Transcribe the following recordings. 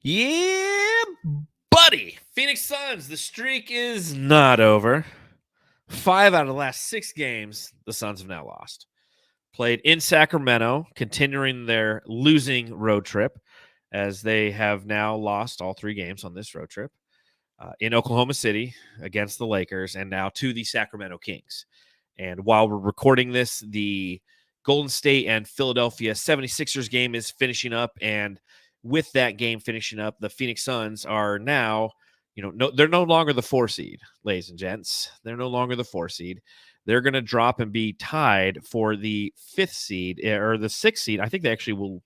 Yeah, buddy. Phoenix Suns, the streak is not over. 5 out of the last 6 games, the Suns have now lost. Played in Sacramento, continuing their losing road trip, as they have now lost all 3 games on this road trip. In Oklahoma City against the Lakers, and now to the Sacramento Kings. And while we're recording this, the Golden State and Philadelphia 76ers game is finishing up, and with that game finishing up, the Phoenix Suns are now, they're no longer the 4 seed, ladies and gents. They're no longer the 4 seed. They're going to drop and be tied for the 5th seed or the 6th seed. I think they actually will.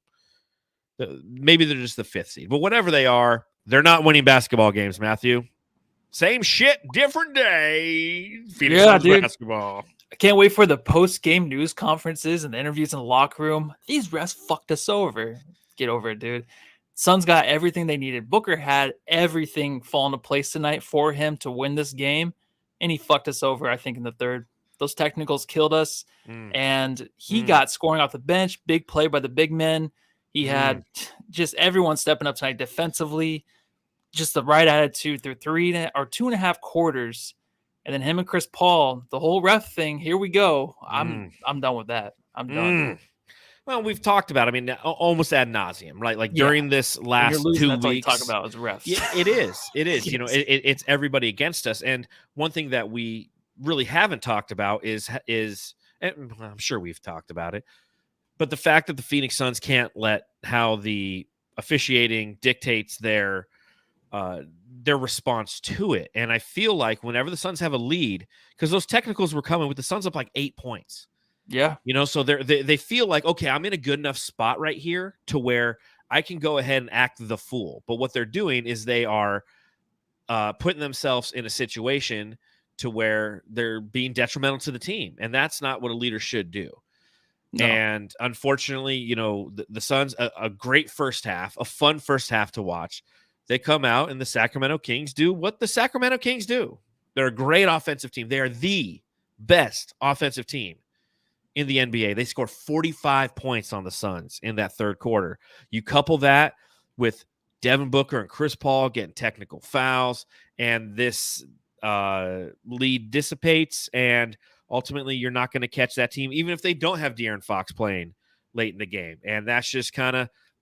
Maybe they're just the 5th seed, but whatever they are, they're not winning basketball games, Matthew. Same shit, different day. Phoenix Suns basketball. I can't wait for the post-game news conferences and the interviews in the locker room. These refs fucked us over. Get over it, dude. Suns got everything they needed. Booker had everything fall into place tonight for him to win this game, and he fucked us over, I think, in the third. Those technicals killed us, and he got scoring off the bench. Big play by the big men. He had just everyone stepping up tonight defensively. Just the right attitude through 2.5 quarters. And then him and Chris Paul, the whole ref thing, here we go. I'm done with that. I'm done. Well, we've talked about, almost ad nauseum, right? Like during this last 2 weeks. That's all you talk about is refs. Yeah, it is. It is. It's everybody against us. And one thing that we really haven't talked about is and I'm sure we've talked about it, but the fact that the Phoenix Suns can't let how the officiating dictates their response to it. And I feel like whenever the Suns have a lead, because those technicals were coming with the Suns up like 8 points. Yeah. So they feel like, okay, I'm in a good enough spot right here to where I can go ahead and act the fool. But what they're doing is they are putting themselves in a situation to where they're being detrimental to the team. And that's not what a leader should do. No. And unfortunately, the Suns, a great first half, a fun first half to watch. They come out and the Sacramento Kings do what the Sacramento Kings do. They're a great offensive team. They are the best offensive team in the NBA. They score 45 points on the Suns in that third quarter. You couple that with Devin Booker and Chris Paul getting technical fouls, and this lead dissipates, and ultimately you're not going to catch that team, even if they don't have De'Aaron Fox playing late in the game. And that's just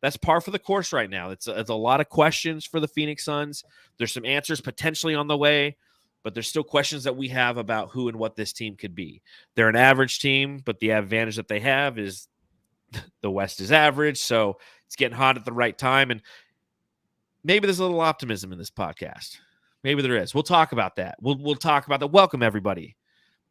that's par for the course right now. It's a lot of questions for the Phoenix Suns. There's some answers potentially on the way, but there's still questions that we have about who and what this team could be. They're an average team, but the advantage that they have is the West is average, so it's getting hot at the right time. And maybe there's a little optimism in this podcast. Maybe there is. We'll talk about that. We'll talk about that. Welcome, everybody,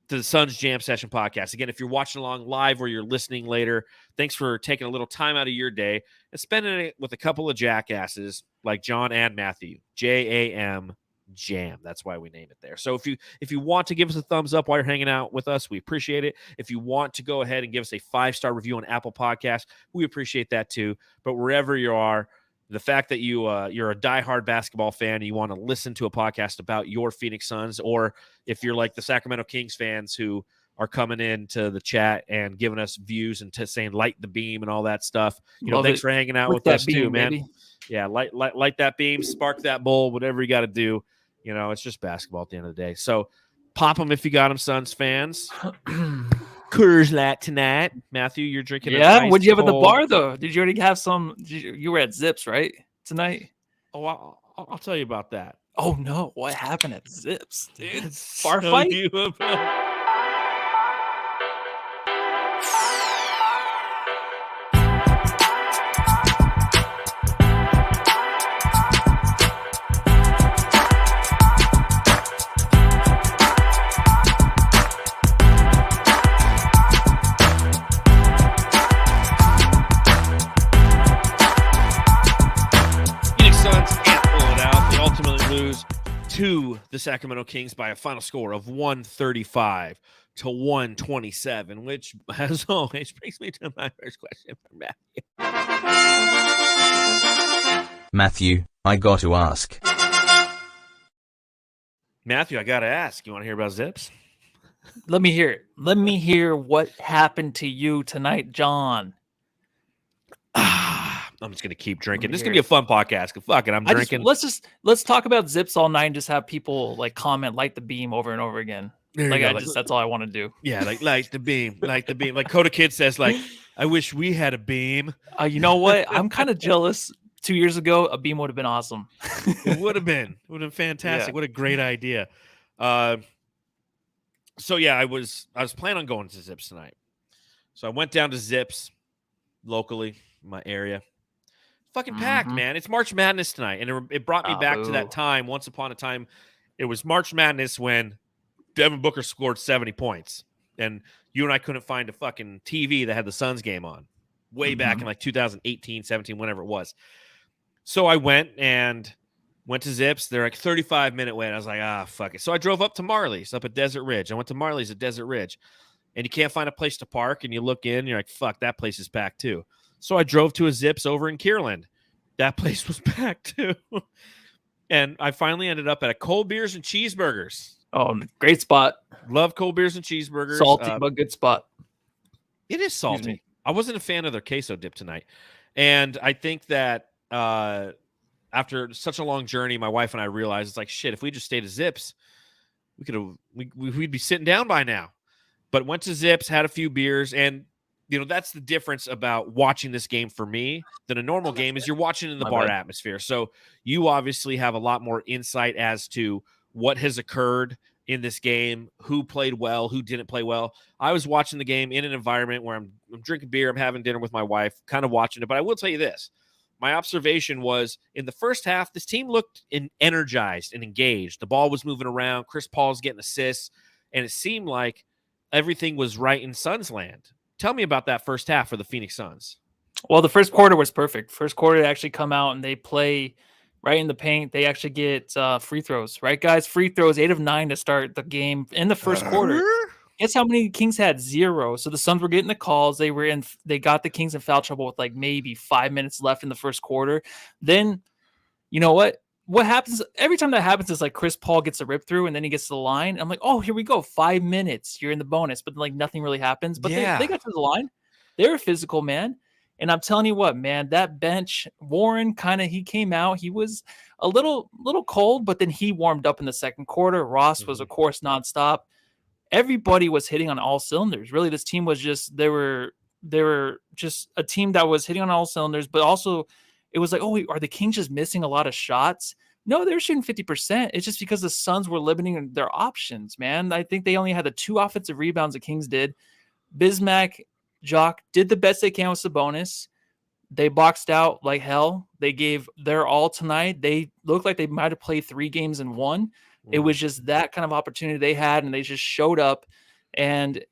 to the Suns Jam Session podcast. Again, if you're watching along live or you're listening later, thanks for taking a little time out of your day and spending it with a couple of jackasses like John and Matthew. JAM Jam. That's why we name it there. So if you want to give us a thumbs up while you're hanging out with us, we appreciate it. If you want to go ahead and give us a 5-star review on Apple Podcasts, we appreciate that too. But wherever you are, the fact that you're a diehard basketball fan and you want to listen to a podcast about your Phoenix Suns, or if you're like the Sacramento Kings fans who are coming into the chat and giving us views and saying light the beam and all that stuff, thanks for hanging out with us too, man. Baby. Yeah, light that beam, spark that bowl, whatever you got to do. It's just basketball at the end of the day. So pop them if you got them, Suns fans. Coors Light tonight. Matthew, you're drinking. Yeah, what'd you have at the bar though? Did you already have some? You were at Zips, right, tonight? Oh, I'll tell you about that. Oh no, what happened at Zips, dude? Bar fight? To the Sacramento Kings by a final score of 135-127, which, as always, brings me to my first question for Matthew. Matthew, I got to ask. Matthew, I got to ask. You want to hear about Zips? Let me hear it. Let me hear what happened to you tonight, John. I'm just gonna keep drinking. This is gonna be a fun podcast. Fuck it, I'm drinking. Let's talk about Zips all night and just have people like comment, light the beam over and over again. That's all I want to do. Yeah, like light the beam, light the beam. Like Coda Kid says, like, I wish we had a beam. You know what? I'm kind of jealous. 2 years ago, a beam would have been awesome. It would have been fantastic. Yeah. What a great idea. So yeah, I was planning on going to Zips tonight. So I went down to Zips locally in my area. Fucking packed, man. It's March Madness tonight, and it brought me back to that time. Once upon a time, it was March Madness when Devin Booker scored 70 points, and you and I couldn't find a fucking TV that had the Suns game on way back in like 2018, 17, whenever it was. So I went to Zips. They're like 35-minute wait. I was like, fuck it. So I drove up to Marley's up at Desert Ridge. I went to Marley's at Desert Ridge, and you can't find a place to park, and you look in, and you're like, fuck, that place is packed too. So I drove to a Zips over in Kierland. That place was packed too. And I finally ended up at a Cold Beers and Cheeseburgers. Oh, great spot. Love Cold Beers and Cheeseburgers. Salty, but good spot. It is salty. I wasn't a fan of their queso dip tonight. And I think that after such a long journey, my wife and I realized it's like, shit, if we just stayed at Zips, we'd be sitting down by now. But went to Zips, had a few beers, and that's the difference about watching this game for me than a normal game is you're watching in the bar atmosphere. So you obviously have a lot more insight as to what has occurred in this game, who played well, who didn't play well. I was watching the game in an environment where I'm drinking beer, I'm having dinner with my wife, kind of watching it. But I will tell you this. My observation was in the first half, this team looked energized and engaged. The ball was moving around. Chris Paul's getting assists, and it seemed like everything was right in Suns land. Tell me about that first half for the Phoenix Suns. Well, the first quarter was perfect. First quarter, they actually come out and they play right in the paint. They actually get free throws, right, guys? Free throws, 8 of 9 to start the game in the first quarter. Guess how many Kings had? 0. So the Suns were getting the calls. They got the Kings in foul trouble with like maybe 5 minutes left in the first quarter. Then, you know what? What happens every time that happens is like Chris Paul gets a rip through and then he gets to the line. I'm like, oh, here we go. 5 minutes. You're in the bonus, but like nothing really happens. But they got to the line. They're a physical, man. And I'm telling you what, man, that bench, Warren he came out. He was a little cold, but then he warmed up in the second quarter. Ross was, of course, nonstop. Everybody was hitting on all cylinders. Really, this team was just they were just a team that was hitting on all cylinders, but also it was like, oh, are the Kings just missing a lot of shots? No, they were shooting 50%. It's just because the Suns were limiting their options, man. I think they only had the 2 offensive rebounds the Kings did. Bismack, Jock did the best they can with Sabonis. They boxed out like hell. They gave their all tonight. They looked like they might have played 3 games in 1. It was just that kind of opportunity they had, and they just showed up. And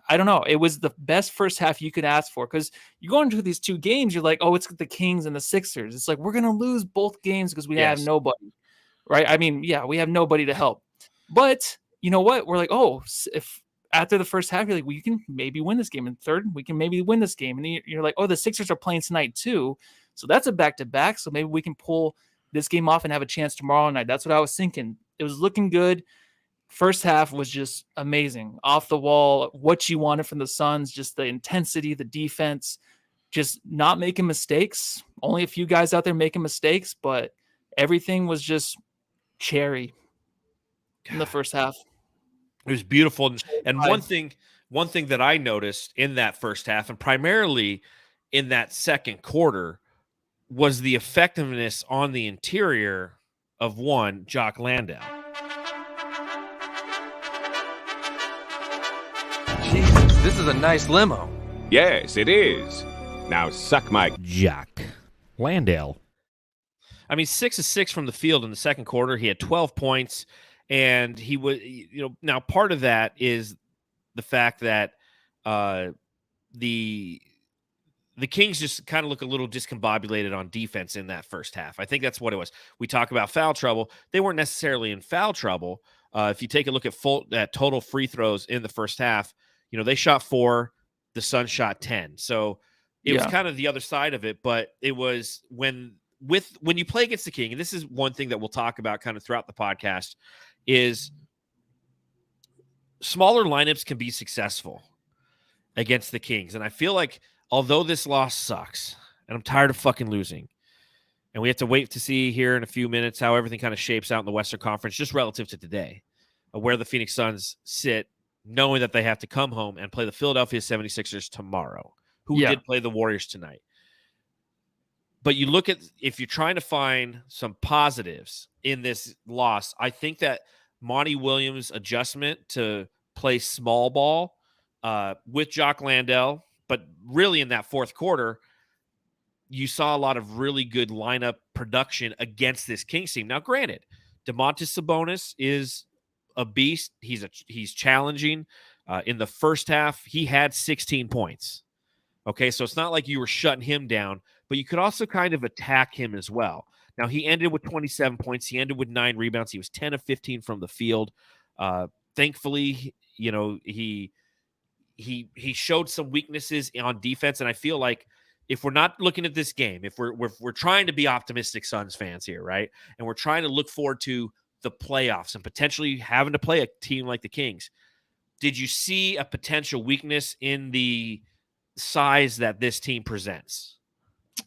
I don't know. It was the best first half you could ask for because you go into these 2 games, you're like, oh, it's the Kings and the Sixers. It's like we're going to lose both games because we have nobody, right? I mean, yeah, we have nobody to help. But you know what? We're like, oh, if after the first half, you're like, we can maybe win this game. And third, we can maybe win this game. And you're like, oh, the Sixers are playing tonight too. So that's a back-to-back. So maybe we can pull this game off and have a chance tomorrow night. That's what I was thinking. It was looking good. First half was just amazing. Off the wall, what you wanted from the Suns, just the intensity, the defense, just not making mistakes. Only a few guys out there making mistakes, but everything was just cherry in the first half. It was beautiful. And one thing that I noticed in that first half, and primarily in that second quarter, was the effectiveness on the interior of Jock Landale. Jesus, this is a nice limo. Yes, it is. Now suck my Jock Landale. I mean, 6 of 6 from the field in the second quarter. He had 12 points, and he was, now part of that is the fact that the Kings just kind of look a little discombobulated on defense in that first half. I think that's what it was. We talk about foul trouble. They weren't necessarily in foul trouble. If you take a look at total free throws in the first half, they shot 4, the Suns shot 10. So it was kind of the other side of it, but it was when you play against the King, and this is one thing that we'll talk about kind of throughout the podcast, is smaller lineups can be successful against the Kings. And I feel like although this loss sucks, and I'm tired of fucking losing. And we have to wait to see here in a few minutes how everything kind of shapes out in the Western Conference, just relative to today, where the Phoenix Suns sit, knowing that they have to come home and play the Philadelphia 76ers tomorrow, who did play the Warriors tonight. But you look at, if you're trying to find some positives in this loss, I think that Monty Williams' adjustment to play small ball with Jock Landale, but really in that fourth quarter, you saw a lot of really good lineup production against this Kings team. Now, granted, Domantas Sabonis is a beast. He's challenging. In the first half, he had 16 points. Okay, so it's not like you were shutting him down, but you could also kind of attack him as well. Now, he ended with 27 points. He ended with 9 rebounds. He was 10 of 15 from the field. Thankfully, he showed some weaknesses on defense, and I feel like if we're not looking at this game, if we're trying to be optimistic Suns fans here, right, and we're trying to look forward to the playoffs and potentially having to play a team like the Kings, did you see a potential weakness in the size that this team presents?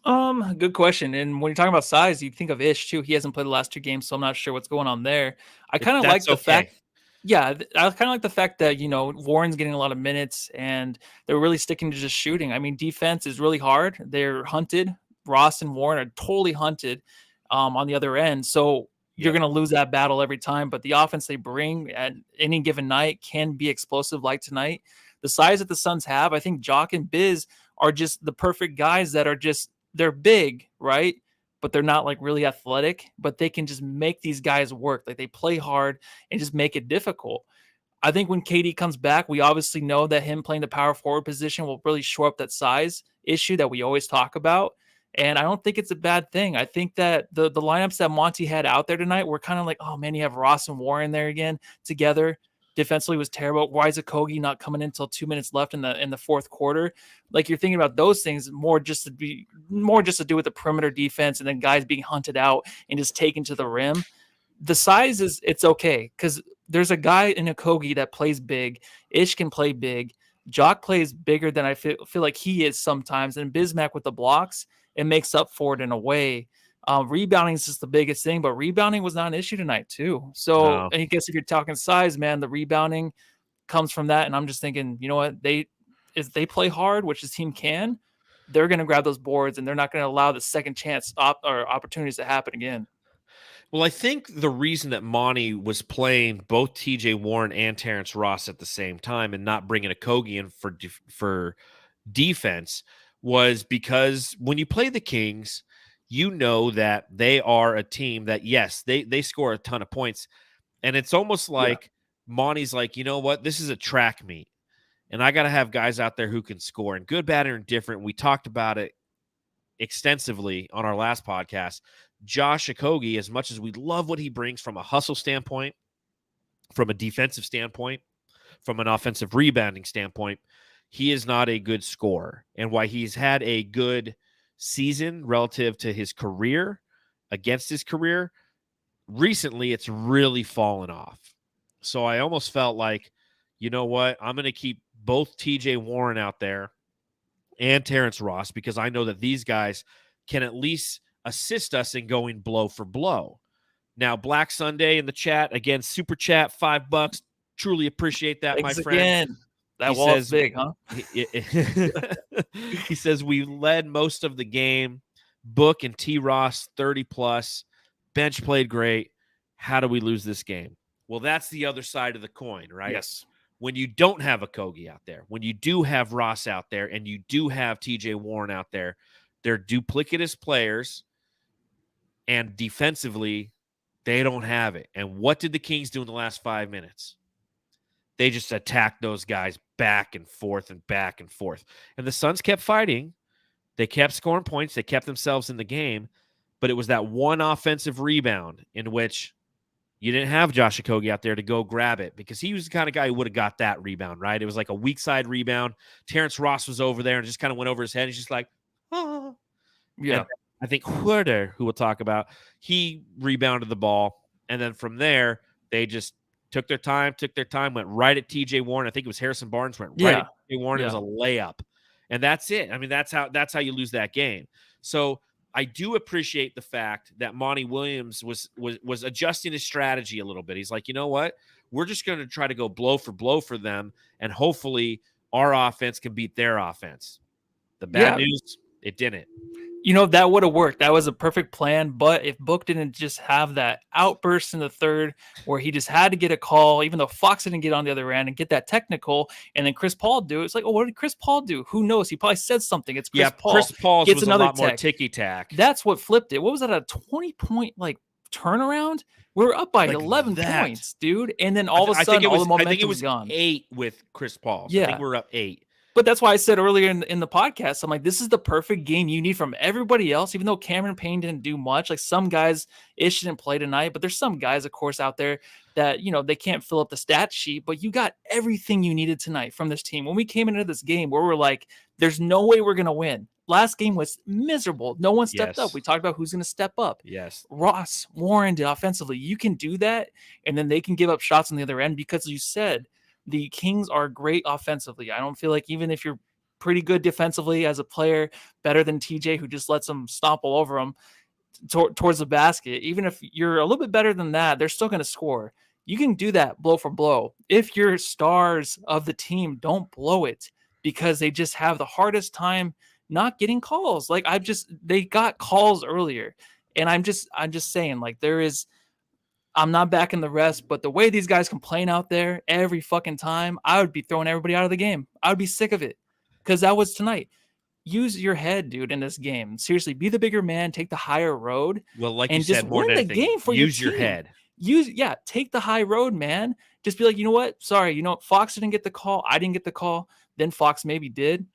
Good question. And when you're talking about size, you think of Ish too. He hasn't played the last 2 games, so I'm not sure what's going on there. I kind of like the fact. Yeah, I kind of like the fact that, Warren's getting a lot of minutes and they're really sticking to just shooting. I mean, defense is really hard. They're hunted. Ross and Warren are totally hunted on the other end. So you're going to lose that battle every time. But the offense they bring at any given night can be explosive like tonight. The size that the Suns have, I think Jock and Biz are just the perfect guys that are just, they're big, right? But they're not like really athletic, but they can just make these guys work. Like they play hard and just make it difficult. I think when KD comes back, we obviously know that him playing the power forward position will really shore up that size issue that we always talk about. And I don't think it's a bad thing. I think that the lineups that Monty had out there tonight were kind of like, oh man, you have Ross and Warren there again together. Defensively was terrible. Why is Okogie not coming in until 2 minutes left in the fourth quarter? Like you're thinking about those things more just to do with the perimeter defense and then guys being hunted out and just taken to the rim. The size it's okay because there's a guy in Okogie that plays big. Ish can play big. Jock plays bigger than I feel like he is sometimes. And Bismack with the blocks, it makes up for it in a way. Rebounding is just the biggest thing, but rebounding was not an issue tonight too. So I guess if you're talking size, man, the rebounding comes from that. And I'm just thinking, you know what, if they play hard, which this team can, they're going to grab those boards and they're not going to allow the second chance or opportunities to happen again. Well, I think the reason that Monty was playing both TJ Warren and Terrance Ross at the same time and not bringing Okogie in for defense was because when you play the Kings, you know that they are a team that, yes, they score a ton of points. And it's almost like Monty's like, you know what? This is a track meet. And I got to have guys out there who can score. And good, bad, or indifferent, we talked about it extensively on our last podcast. Josh Okogie, as much as we love what he brings from a hustle standpoint, from a defensive standpoint, from an offensive rebounding standpoint, he is not a good scorer. And why he's had a good season relative to his career, against his career, recently it's really fallen off. So I almost felt like, you know what, I'm going to keep both TJ Warren out there and Terrance Ross because I know that these guys can at least assist us in going blow for blow. Now, Black Sunday in the chat, again, super chat, $5. Truly appreciate that. Thanks, my friend. Again. That wall's big, huh? He says, we led most of the game. Book and T. Ross, 30+. Bench played great. How do we lose this game? Well, that's the other side of the coin, right? Yes. When you don't have Okogie out there, when you do have Ross out there, and you do have TJ Warren out there, they're duplicitous players, and defensively, they don't have it. And what did the Kings do in the last 5 minutes? They just attacked those guys back and forth and back and forth. And the Suns kept fighting. They kept scoring points. They kept themselves in the game. But it was that one offensive rebound in which you didn't have Josh Okogie out there to go grab it because he was the kind of guy who would have got that rebound, right? It was like a weak side rebound. Terrance Ross was over there and just kind of went over his head. He's just like, oh. Yeah. And I think Huerter, who we'll talk about, he rebounded the ball. And then from there, they just took their time, went right at TJ Warren. I think it was Harrison Barnes went right at TJ Warren. It was a layup. And that's it. I mean, that's how you lose that game. So I do appreciate the fact that Monty Williams was adjusting his strategy a little bit. He's like, you know what? We're just going to try to go blow for them, and hopefully our offense can beat their offense. The bad news, it didn't. You know, that would have worked. That was a perfect plan. But if Book didn't just have that outburst in the third where he just had to get a call, even though Fox didn't get on the other end and get that technical, and then Chris Paul do, it's like, oh, what did Chris Paul do? Who knows? He probably said something. It's Chris Paul. Chris Paul's gets was another a lot more ticky-tack. That's what flipped it. What was that, a 20-point turnaround? We were up by 11 points, dude. And then all of a sudden, all the momentum was gone. 8 with Chris Paul. So yeah. I think we're up 8. But that's why I said earlier in the podcast, I'm like, this is the perfect game you need from everybody else, even though Cameron Payne didn't do much. Like, some guys, Ish didn't play tonight, but there's some guys, of course, out there that, you know, they can't fill up the stat sheet, but you got everything you needed tonight from this team. When we came into this game where we're like, there's no way we're going to win. Last game was miserable. No one stepped up. We talked about who's going to step up. Yes. Ross, Warren did offensively. You can do that, and then they can give up shots on the other end because you said – the Kings are great offensively. I don't feel like even if you're pretty good defensively as a player, better than TJ, who just lets them stomp all over them towards the basket, even if you're a little bit better than that, they're still going to score. You can do that blow for blow. If your stars of the team don't blow it because they just have the hardest time not getting calls. Like, they got calls earlier. And I'm just saying, like, I'm not backing the rest, but the way these guys complain out there every fucking time, I would be throwing everybody out of the game. I would be sick of it because that was tonight. Use your head, dude, in this game. Seriously, be the bigger man, take the higher road. Well, like and you just said, more win than the anything, game for use your your team. head. Take the high road, man. Just be like, you know what? Sorry, you know, Fox didn't get the call. I didn't get the call. Then Fox maybe did.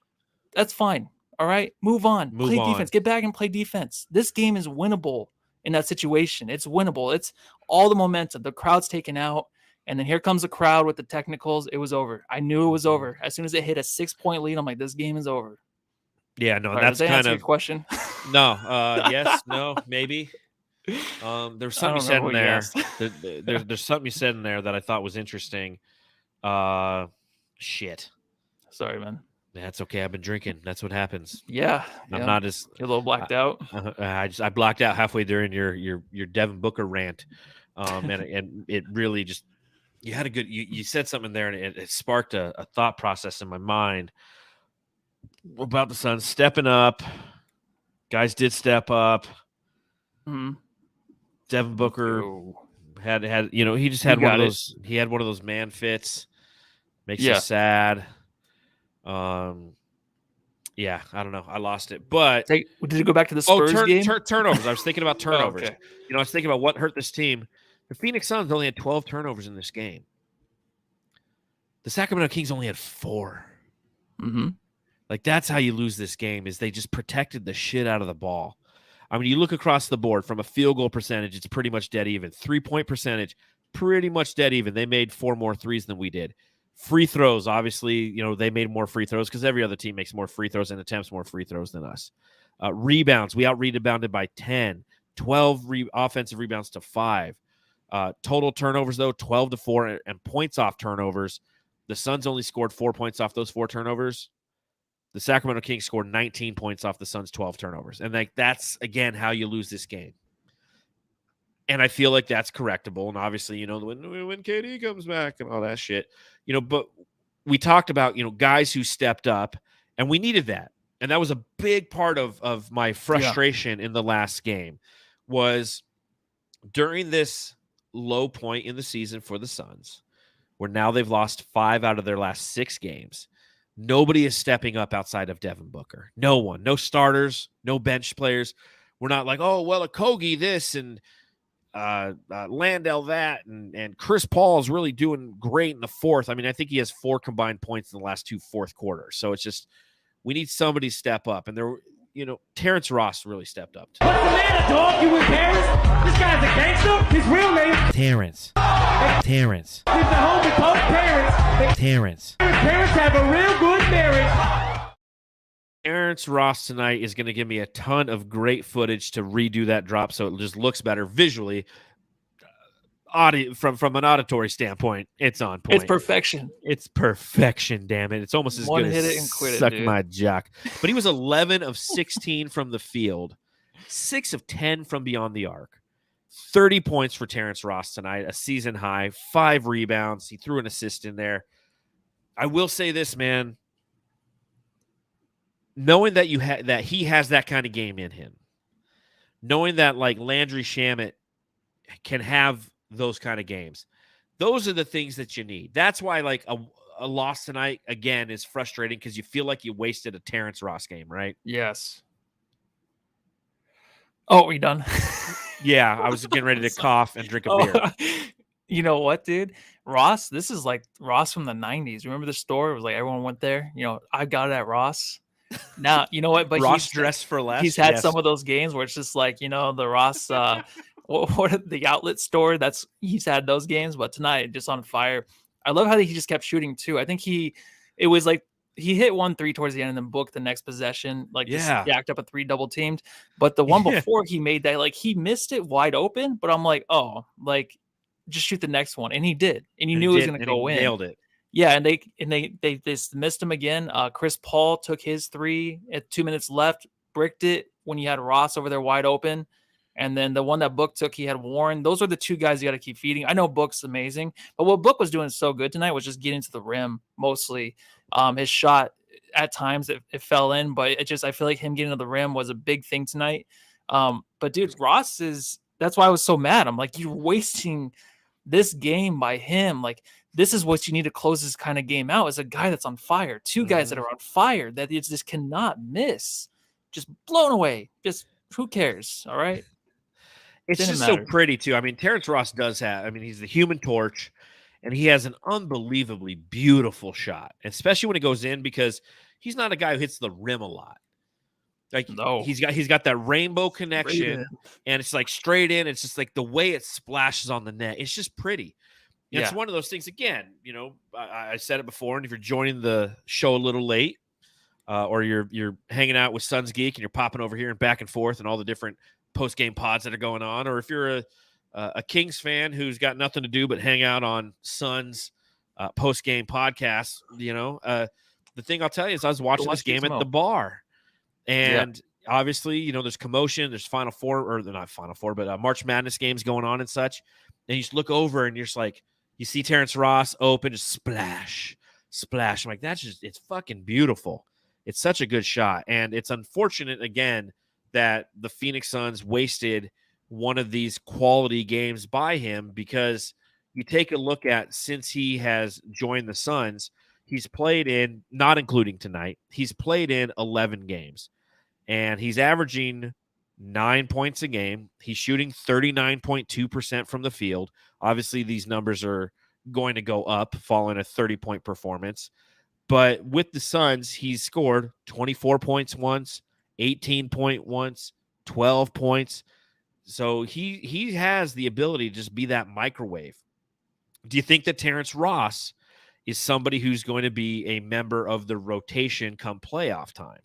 That's fine. All right, move on. Play defense. Get back and play defense. This game is winnable. In that situation, it's winnable. It's all the momentum. The crowd's taken out, and then here comes the crowd with the technicals. It was over. I knew it was over. As soon as it hit a 6-point lead, I'm like, this game is over. Yeah, no, Sorry, that's does that kind answer of your question. No, yes, no, maybe. There's something you said in there. There's something you said in there that I thought was interesting. Shit. Sorry, man. That's okay. I've been drinking. That's what happens. Yeah, I'm not as you're a little blacked out. I blacked out halfway during your Devin Booker rant, and it really just you had a good you said something there, and it sparked a thought process in my mind about the Suns stepping up. Guys did step up. Mm-hmm. Devin Booker had you know he just had one of those he had one of those man fits. Makes you sad. Yeah, I don't know. I lost it. But did it go back to the Spurs game? Turnovers. I was thinking about turnovers. Okay. You know, I was thinking about what hurt this team. The Phoenix Suns only had 12 turnovers in this game. The Sacramento Kings only had 4. Mm-hmm. Like, that's how you lose this game, is they just protected the shit out of the ball. I mean, you look across the board from a field goal percentage, it's pretty much dead even. 3-point percentage, pretty much dead even. They made 4 more threes than we did. Free throws, obviously, you know, they made more free throws because every other team makes more free throws and attempts more free throws than us. Rebounds, we out-rebounded by 10, 12 offensive rebounds to 5. Total turnovers, though, 12-4, and points off turnovers. The Suns only scored 4 points off those 4 turnovers. The Sacramento Kings scored 19 points off the Suns' 12 turnovers. And that's, again, how you lose this game. And I feel like that's correctable. And obviously, you know, when KD comes back and all that shit, you know, but we talked about, you know, guys who stepped up, and we needed that. And that was a big part of my frustration in the last game was during this low point in the season for the Suns, where now they've lost 5 out of their last 6 games. Nobody is stepping up outside of Devin Booker. No one. No starters, no bench players. We're not like, oh, well, a Kogi this and Landale that, and Chris Paul is really doing great in the fourth. I mean, I think he has 4 combined points in the last 2 fourth quarters. So it's just we need somebody to step up. And there, you know, Terrance Ross really stepped up. What's the matter, dog? You with Terrance? This guy's a gangster. His real name Terrance. He's the homie called Terrance. Terrance have a real good marriage. Terrance Ross tonight is going to give me a ton of great footage to redo that drop so it just looks better visually. from an auditory standpoint, it's on point. It's perfection. It's perfection, damn it. It's almost as One good hit as it and quit it, suck dude. my jock. But he was 11 of 16 from the field, 6 of 10 from beyond the arc. 30 points for Terrance Ross tonight, a season high, 5 rebounds. He threw an assist in there. I will say this, man. Knowing that that he has that kind of game in him, knowing that like Landry Shamet can have those kind of games, those are the things that you need. That's why like a loss tonight again is frustrating because you feel like you wasted a Terrance Ross game, right? Yes. Oh, are you done? Yeah, I was getting ready to cough and drink a beer. You know what, dude? Ross, this is like Ross from the 90s. Remember the store? It was like everyone went there. You know, I got it at Ross. Now, you know what? But Ross dressed for less. He's had some of those games where it's just like, you know, the Ross, what the outlet store. He's had those games, but tonight just on fire. I love how he just kept shooting too. I think it was like he hit 1-3 towards the end and then booked the next possession, like just stacked up a 3 double teamed. But the one before he made that, like he missed it wide open. But I'm like, oh, like just shoot the next one, and he did, and you knew he was going to go in. Nailed it. Yeah, and they just missed him again. Chris Paul took his 3 at 2 minutes left, bricked it when you had Ross over there wide open. And then the one that Book took, he had Warren. Those are the 2 guys you got to keep feeding. I know Book's amazing, but what Book was doing so good tonight was just getting to the rim mostly. His shot at times it fell in, but I feel like him getting to the rim was a big thing tonight. But dude, Ross that's why I was so mad. I'm like, you're wasting this game by him. Like, this is what you need to close this kind of game out, is a guy that's on fire. 2 guys that are on fire that you just cannot miss. Just blown away. Just who cares? All right. It's Didn't just matter. so pretty too. I mean, Terrance Ross does have, I mean, he's the Human Torch, and he has an unbelievably beautiful shot, especially when it goes in, because he's not a guy who hits the rim a lot. Like, No. he's got that rainbow connection, and it's like straight in. It's just like the way it splashes on the net. It's just pretty. And it's one of those things, again, you know, I said it before, and if you're joining the show a little late, or you're hanging out with Suns Geek and you're popping over here and back and forth and all the different post-game pods that are going on, or if you're a Kings fan who's got nothing to do but hang out on Suns post-game podcasts, you know, the thing I'll tell you is I was watching this game at the bar, and obviously, you know, there's commotion, there's Final Four, or not Final Four, but March Madness games going on and such, and you just look over and you're just like, you see Terrance Ross open, just splash. I'm like, it's fucking beautiful. It's such a good shot, and it's unfortunate, again, that the Phoenix Suns wasted one of these quality games by him, because you take a look at, since he has joined the Suns, he's played in, not including tonight, he's played in 11 games, and he's averaging 9 points a game. He's shooting 39.2% from the field. Obviously, these numbers are going to go up following a 30-point performance. But with the Suns, he's scored 24 points once, 18 points once, 12 points. So he has the ability to just be that microwave. Do you think that Terrance Ross is somebody who's going to be a member of the rotation come playoff time?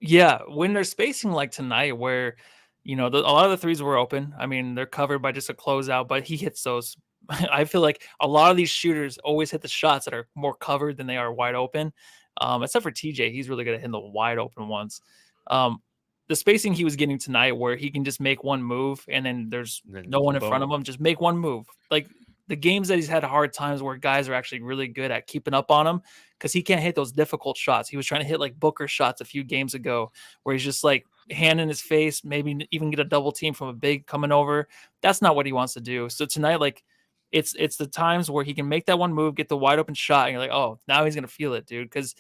Yeah, when they're spacing like tonight, where, you know, a lot of the threes were open. I mean, they're covered by just a closeout, but he hits those. I feel like a lot of these shooters always hit the shots that are more covered than they are wide open. Except for TJ, he's really good at hitting the wide open ones. The spacing he was getting tonight, where he can just make one move and then there's no one in front of him, just make one move. Like the games that he's had hard times where guys are actually really good at keeping up on him, because he can't hit those difficult shots. He was trying to hit like Booker shots a few games ago, where he's just like hand in his face, maybe even get a double team from a big coming over. That's not what he wants to do. So tonight, like, it's the times where he can make that one move, get the wide open shot, and you're like, oh, now he's gonna feel it, dude. Because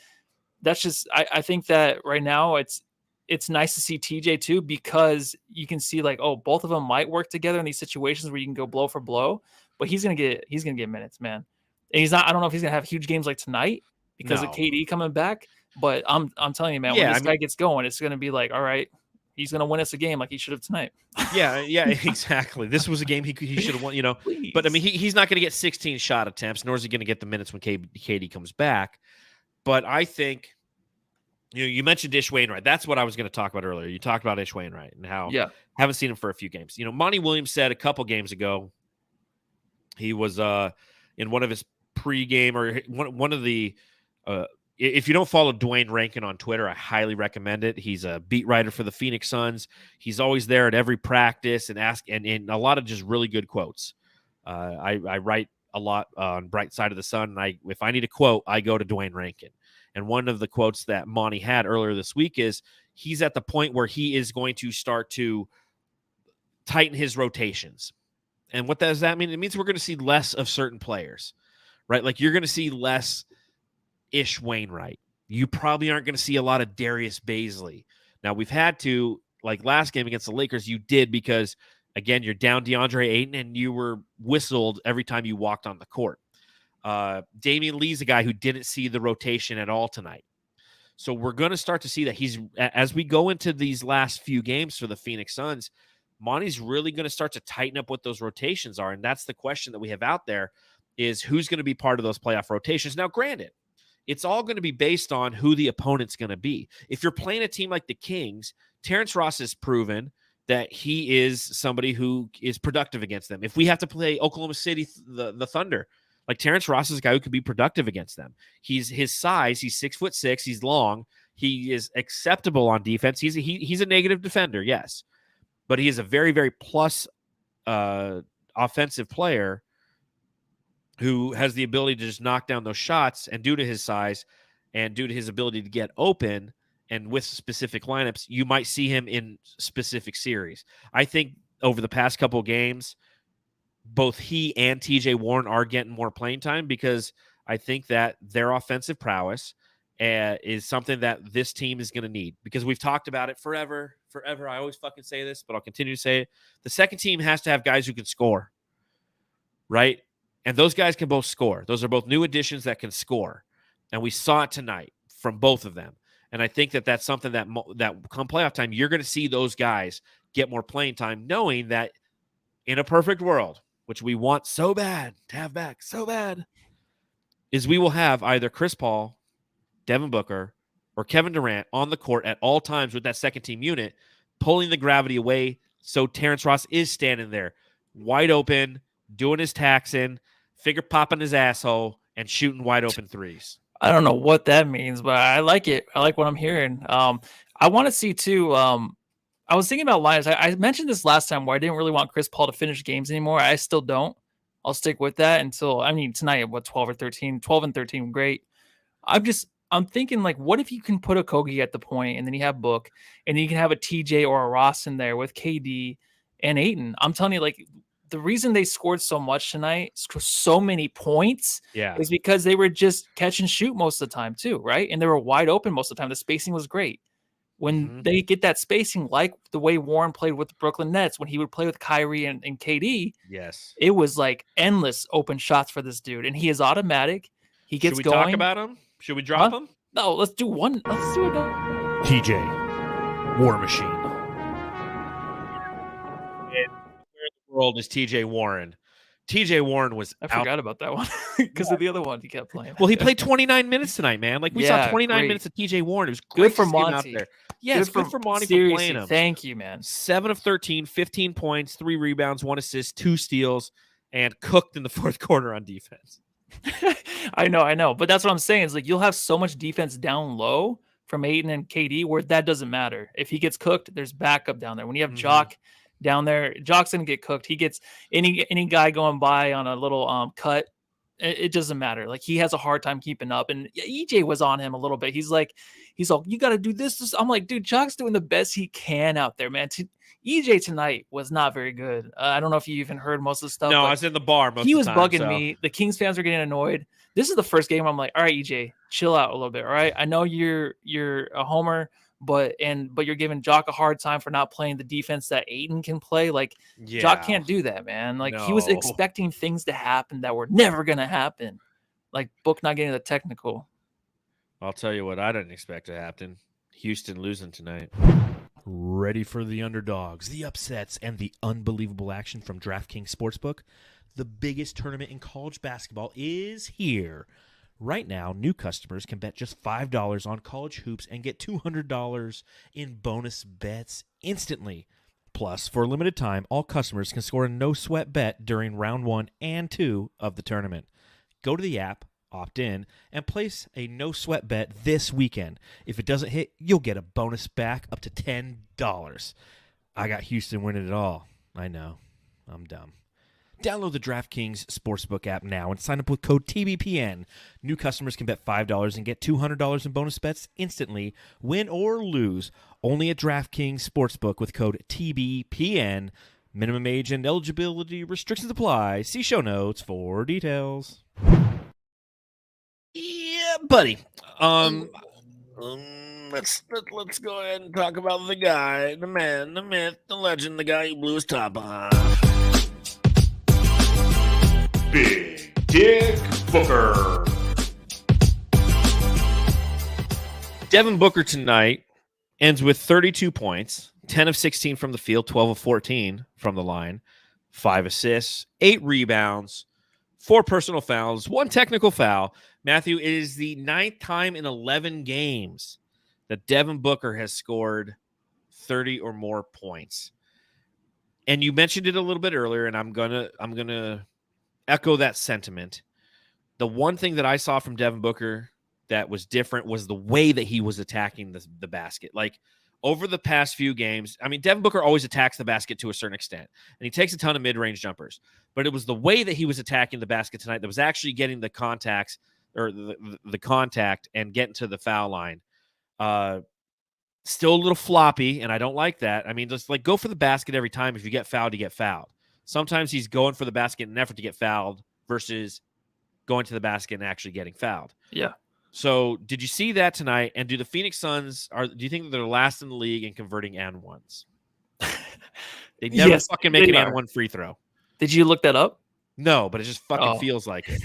that's just, I think that right now it's nice to see TJ too, because you can see like, oh, both of them might work together in these situations where you can go blow for blow, but he's gonna get minutes, man. And he's not, I don't know if he's gonna have huge games like tonight because of KD coming back, but I'm telling you, man, when this guy gets going, it's gonna be like, all right, he's gonna win us a game like he should have tonight. Yeah, exactly. This was a game he should have won, you know. Please. But I mean, he's not going to get 16 shot attempts, nor is he going to get the minutes when KD comes back. But I think, you know, you mentioned Ish Wainwright. That's what I was going to talk about earlier. You talked about Ish Wainwright and how haven't seen him for a few games. You know, Monty Williams said a couple games ago He was in one of his pregame or one of the if you don't follow Dwayne Rankin on Twitter, I highly recommend it. He's a beat writer for the Phoenix Suns. He's always there at every practice and and a lot of just really good quotes. I write a lot on Bright Side of the Sun, and if I need a quote, I go to Dwayne Rankin. And one of the quotes that Monty had earlier this week is he's at the point where he is going to start to tighten his rotations. And what does that mean? It means we're going to see less of certain players, right? Like you're going to see less Ish Wainwright. You probably aren't going to see a lot of Darius Baisley. Now, we've had to, like last game against the Lakers, you did because, again, you're down DeAndre Ayton and you were whistled every time you walked on the court. Damian Lee's a guy who didn't see the rotation at all tonight. So we're going to start to see that as we go into these last few games for the Phoenix Suns, Monty's really going to start to tighten up what those rotations are. And that's the question that we have out there is who's going to be part of those playoff rotations. Now, granted, it's all going to be based on who the opponent's going to be. If you're playing a team like the Kings, Terrance Ross has proven that he is somebody who is productive against them. If we have to play Oklahoma City, the Thunder, like Terrance Ross is a guy who could be productive against them. He's his size. He's 6'6". He's long. He is acceptable on defense. He's a negative defender, yes, but he is a very, very plus offensive player who has the ability to just knock down those shots. And due to his size and due to his ability to get open and with specific lineups, you might see him in specific series. I think over the past couple of games, both he and TJ Warren are getting more playing time because I think that their offensive prowess is something that this team is going to need because we've talked about it forever. I always fucking say this, but I'll continue to say it. The second team has to have guys who can score, right? And those guys can both score. Those are both new additions that can score. And we saw it tonight from both of them. And I think that that's something that come playoff time, you're going to see those guys get more playing time, knowing that in a perfect world, which we want so bad to have back, so bad, is we will have either Chris Paul, Devin Booker, or Kevin Durant on the court at all times with that second team unit, pulling the gravity away so Terrance Ross is standing there, wide open, doing his taxing, finger popping his asshole, and shooting wide open threes. I don't know what that means, but I like it. I like what I'm hearing. I want to see too. I was thinking about lines. I mentioned this last time where I didn't really want Chris Paul to finish games anymore. I still don't. I'll stick with that until, tonight, 12 or 13, 12 and 13, great. I'm thinking like, what if you can put a Kogi at the point and then you have Book and then you can have a TJ or a Ross in there with KD and Ayton. I'm telling you, like, the reason they scored so much tonight, so many points, is because they were just catch and shoot most of the time too, right? And they were wide open most of the time. The spacing was great. When they get that spacing, like the way Warren played with the Brooklyn Nets, when he would play with Kyrie and KD, yes, it was like endless open shots for this dude. And he is automatic. He gets going. Should we talk about him? Should we drop him? No, let's do one. Let's do it now. TJ, War Machine. And where in the world is TJ Warren? TJ Warren was I forgot about that one because of the other one he kept playing. Well, he played 29 minutes tonight, man. Like we saw 29 minutes of TJ Warren. It was great good for to see him Monty. out there. Yes, good for Monty for playing him. Thank you, man. 7 of 13, 15 points, 3 rebounds, 1 assist, 2 steals, and cooked in the fourth quarter on defense. I know. But that's what I'm saying. Is like you'll have so much defense down low from Ayton and KD where that doesn't matter. If he gets cooked, there's backup down there. When you have Jock down there, Jock's gonna get cooked. He gets any guy going by on a little cut. It doesn't matter. Like he has a hard time keeping up. And EJ was on him a little bit. He's like, you got to do this. I'm like, dude, Jock's doing the best he can out there, man. EJ tonight was not very good. I don't know if you even heard most of the stuff. No, I was in the bar most of the time. He was bugging me. The Kings fans were getting annoyed. This is the first game I'm like, all right, EJ, chill out a little bit. All right. I know you're a homer, but you're giving Jock a hard time for not playing the defense that Ayton can play. Like Jock can't do that, man. Like he was expecting things to happen that were never going to happen. Like Book not getting the technical. I'll tell you what I didn't expect to happen. Houston losing tonight. Ready for the underdogs, the upsets, and the unbelievable action from DraftKings Sportsbook? The biggest tournament in college basketball is here. Right now, new customers can bet just $5 on college hoops and get $200 in bonus bets instantly. Plus, for a limited time, all customers can score a no-sweat bet during round 1 and 2 of the tournament. Go to the app, opt in, and place a no-sweat bet this weekend. If it doesn't hit, you'll get a bonus back up to $10. I got Houston winning it all. I know. I'm dumb. Download the DraftKings Sportsbook app now and sign up with code TBPN. New customers can bet $5 and get $200 in bonus bets instantly, win or lose. Only at DraftKings Sportsbook with code TBPN. Minimum age and eligibility restrictions apply. See show notes for details. Yeah, buddy. Let's go ahead and talk about the guy, the man, the myth, the legend, the guy who blew his top off. Big Dick Booker. Devin Booker tonight ends with 32 points, 10 of 16 from the field, 12 of 14 from the line, 5 assists, 8 rebounds, 4 personal fouls, 1 technical foul. Matthew, it is the 9th time in 11 games that Devin Booker has scored 30 or more points. And you mentioned it a little bit earlier, and I'm gonna echo that sentiment. The one thing that I saw from Devin Booker that was different was the way that he was attacking the basket. Like, over the past few games, I mean, Devin Booker always attacks the basket to a certain extent, and he takes a ton of mid-range jumpers. But it was the way that he was attacking the basket tonight that was actually getting the contacts or the contact and getting to the foul line. Still a little floppy, and I don't like that. I mean, just like go for the basket every time. If you get fouled, you get fouled. Sometimes he's going for the basket in an effort to get fouled versus going to the basket and actually getting fouled. Yeah. So did you see that tonight? And do the Phoenix Suns, do you think that they're last in the league in converting and ones? They never fucking make an and one free throw. Did you look that up? No, but it just fucking feels like it.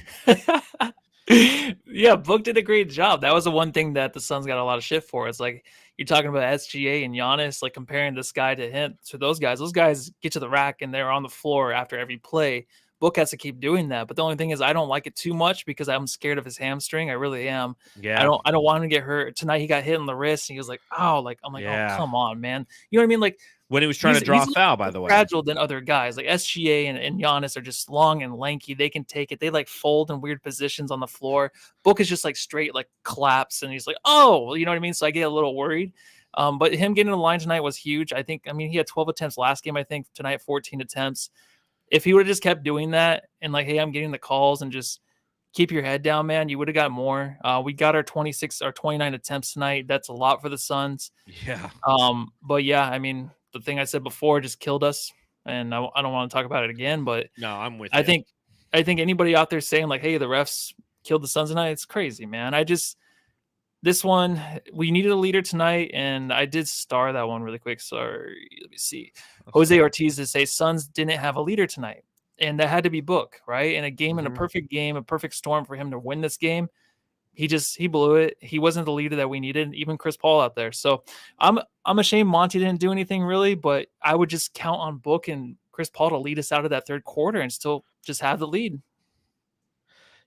Yeah, Book did a great job. That was the one thing that the Suns got a lot of shit for. It's like you're talking about SGA and Giannis, like comparing this guy to him, to those guys. Those guys get to the rack and they're on the floor after every play. Book has to keep doing that. But the only thing is I don't like it too much because I'm scared of his hamstring. I really am. Yeah. I don't want him to get hurt. Tonight he got hit in the wrist and he was like, oh, like I'm like, oh, come on, man. You know what I mean? Like when he was trying to draw a foul, by the way. Fragile than other guys. Like SGA and Giannis are just long and lanky. They can take it. They like fold in weird positions on the floor. Book is just like straight, like collapse. And he's like, oh, you know what I mean? So I get a little worried. But him getting in the line tonight was huge. I mean, he had 12 attempts last game. I think tonight, 14 attempts. If he would have just kept doing that and like, hey, I'm getting the calls and just keep your head down, man, you would have got more. We got our 26 or 29 attempts tonight. That's a lot for the Suns. Yeah. But yeah, I mean, the thing I said before just killed us, and I don't want to talk about it again. But no, I'm with you. I think anybody out there saying like, "Hey, the refs killed the Suns tonight," it's crazy, man. This one we needed a leader tonight, and I did star that one really quick. Sorry, let me see. Jose Ortiz to say Suns didn't have a leader tonight, and that had to be Book, right? In a game, in a perfect storm for him to win this game. He blew it. He wasn't the leader that we needed, even Chris Paul out there. So I'm ashamed Monty didn't do anything really, but I would just count on Book and Chris Paul to lead us out of that third quarter and still just have the lead.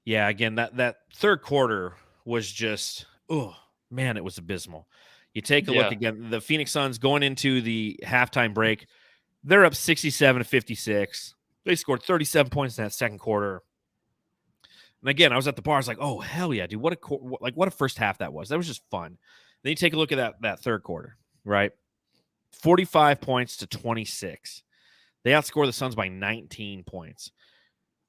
Yeah, again, that third quarter was just, oh man, it was abysmal. You take a look again, the Phoenix Suns going into the halftime break, they're up 67-56. They scored 37 points in that second quarter. And again, I was at the bar. I was like, "Oh hell yeah, dude! What a first half that was. That was just fun." Then you take a look at that third quarter, right? 45 points to 26. They outscore the Suns by 19 points.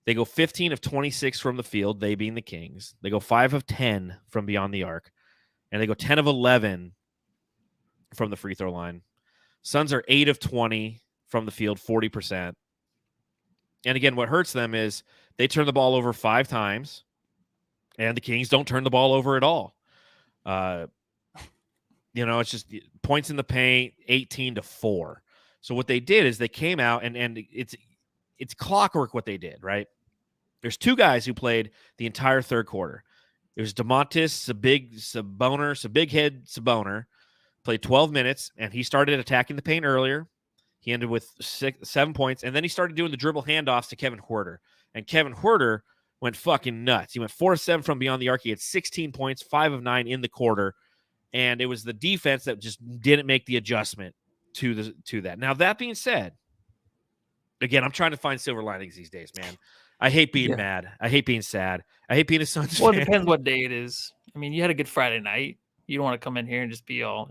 They go 15 of 26 from the field, they being the Kings. They go 5 of 10 from beyond the arc, and they go 10 of 11 from the free throw line. Suns are 8 of 20 from the field, 40%. And again, what hurts them is they turn the ball over 5 times, and the Kings don't turn the ball over at all. It's just points in the paint, 18-4. So what they did is they came out, and it's clockwork what they did, right? There's 2 guys who played the entire third quarter. There's DeMontis Saboner, played 12 minutes, and he started attacking the paint earlier. He ended with 7 points, and then he started doing the dribble handoffs to Kevin Huerter. And Kevin Huerter went fucking nuts. He went 4 of 7 from beyond the arc. He had 16 points, 5 of 9 in the quarter. And it was the defense that just didn't make the adjustment. to that. Now, that being said, again, I'm trying to find silver linings these days, man. I hate being mad. I hate being sad. I hate being a Suns Well, fan. it depends what day it is. I mean, you had a good Friday night. You don't want to come in here and just be all,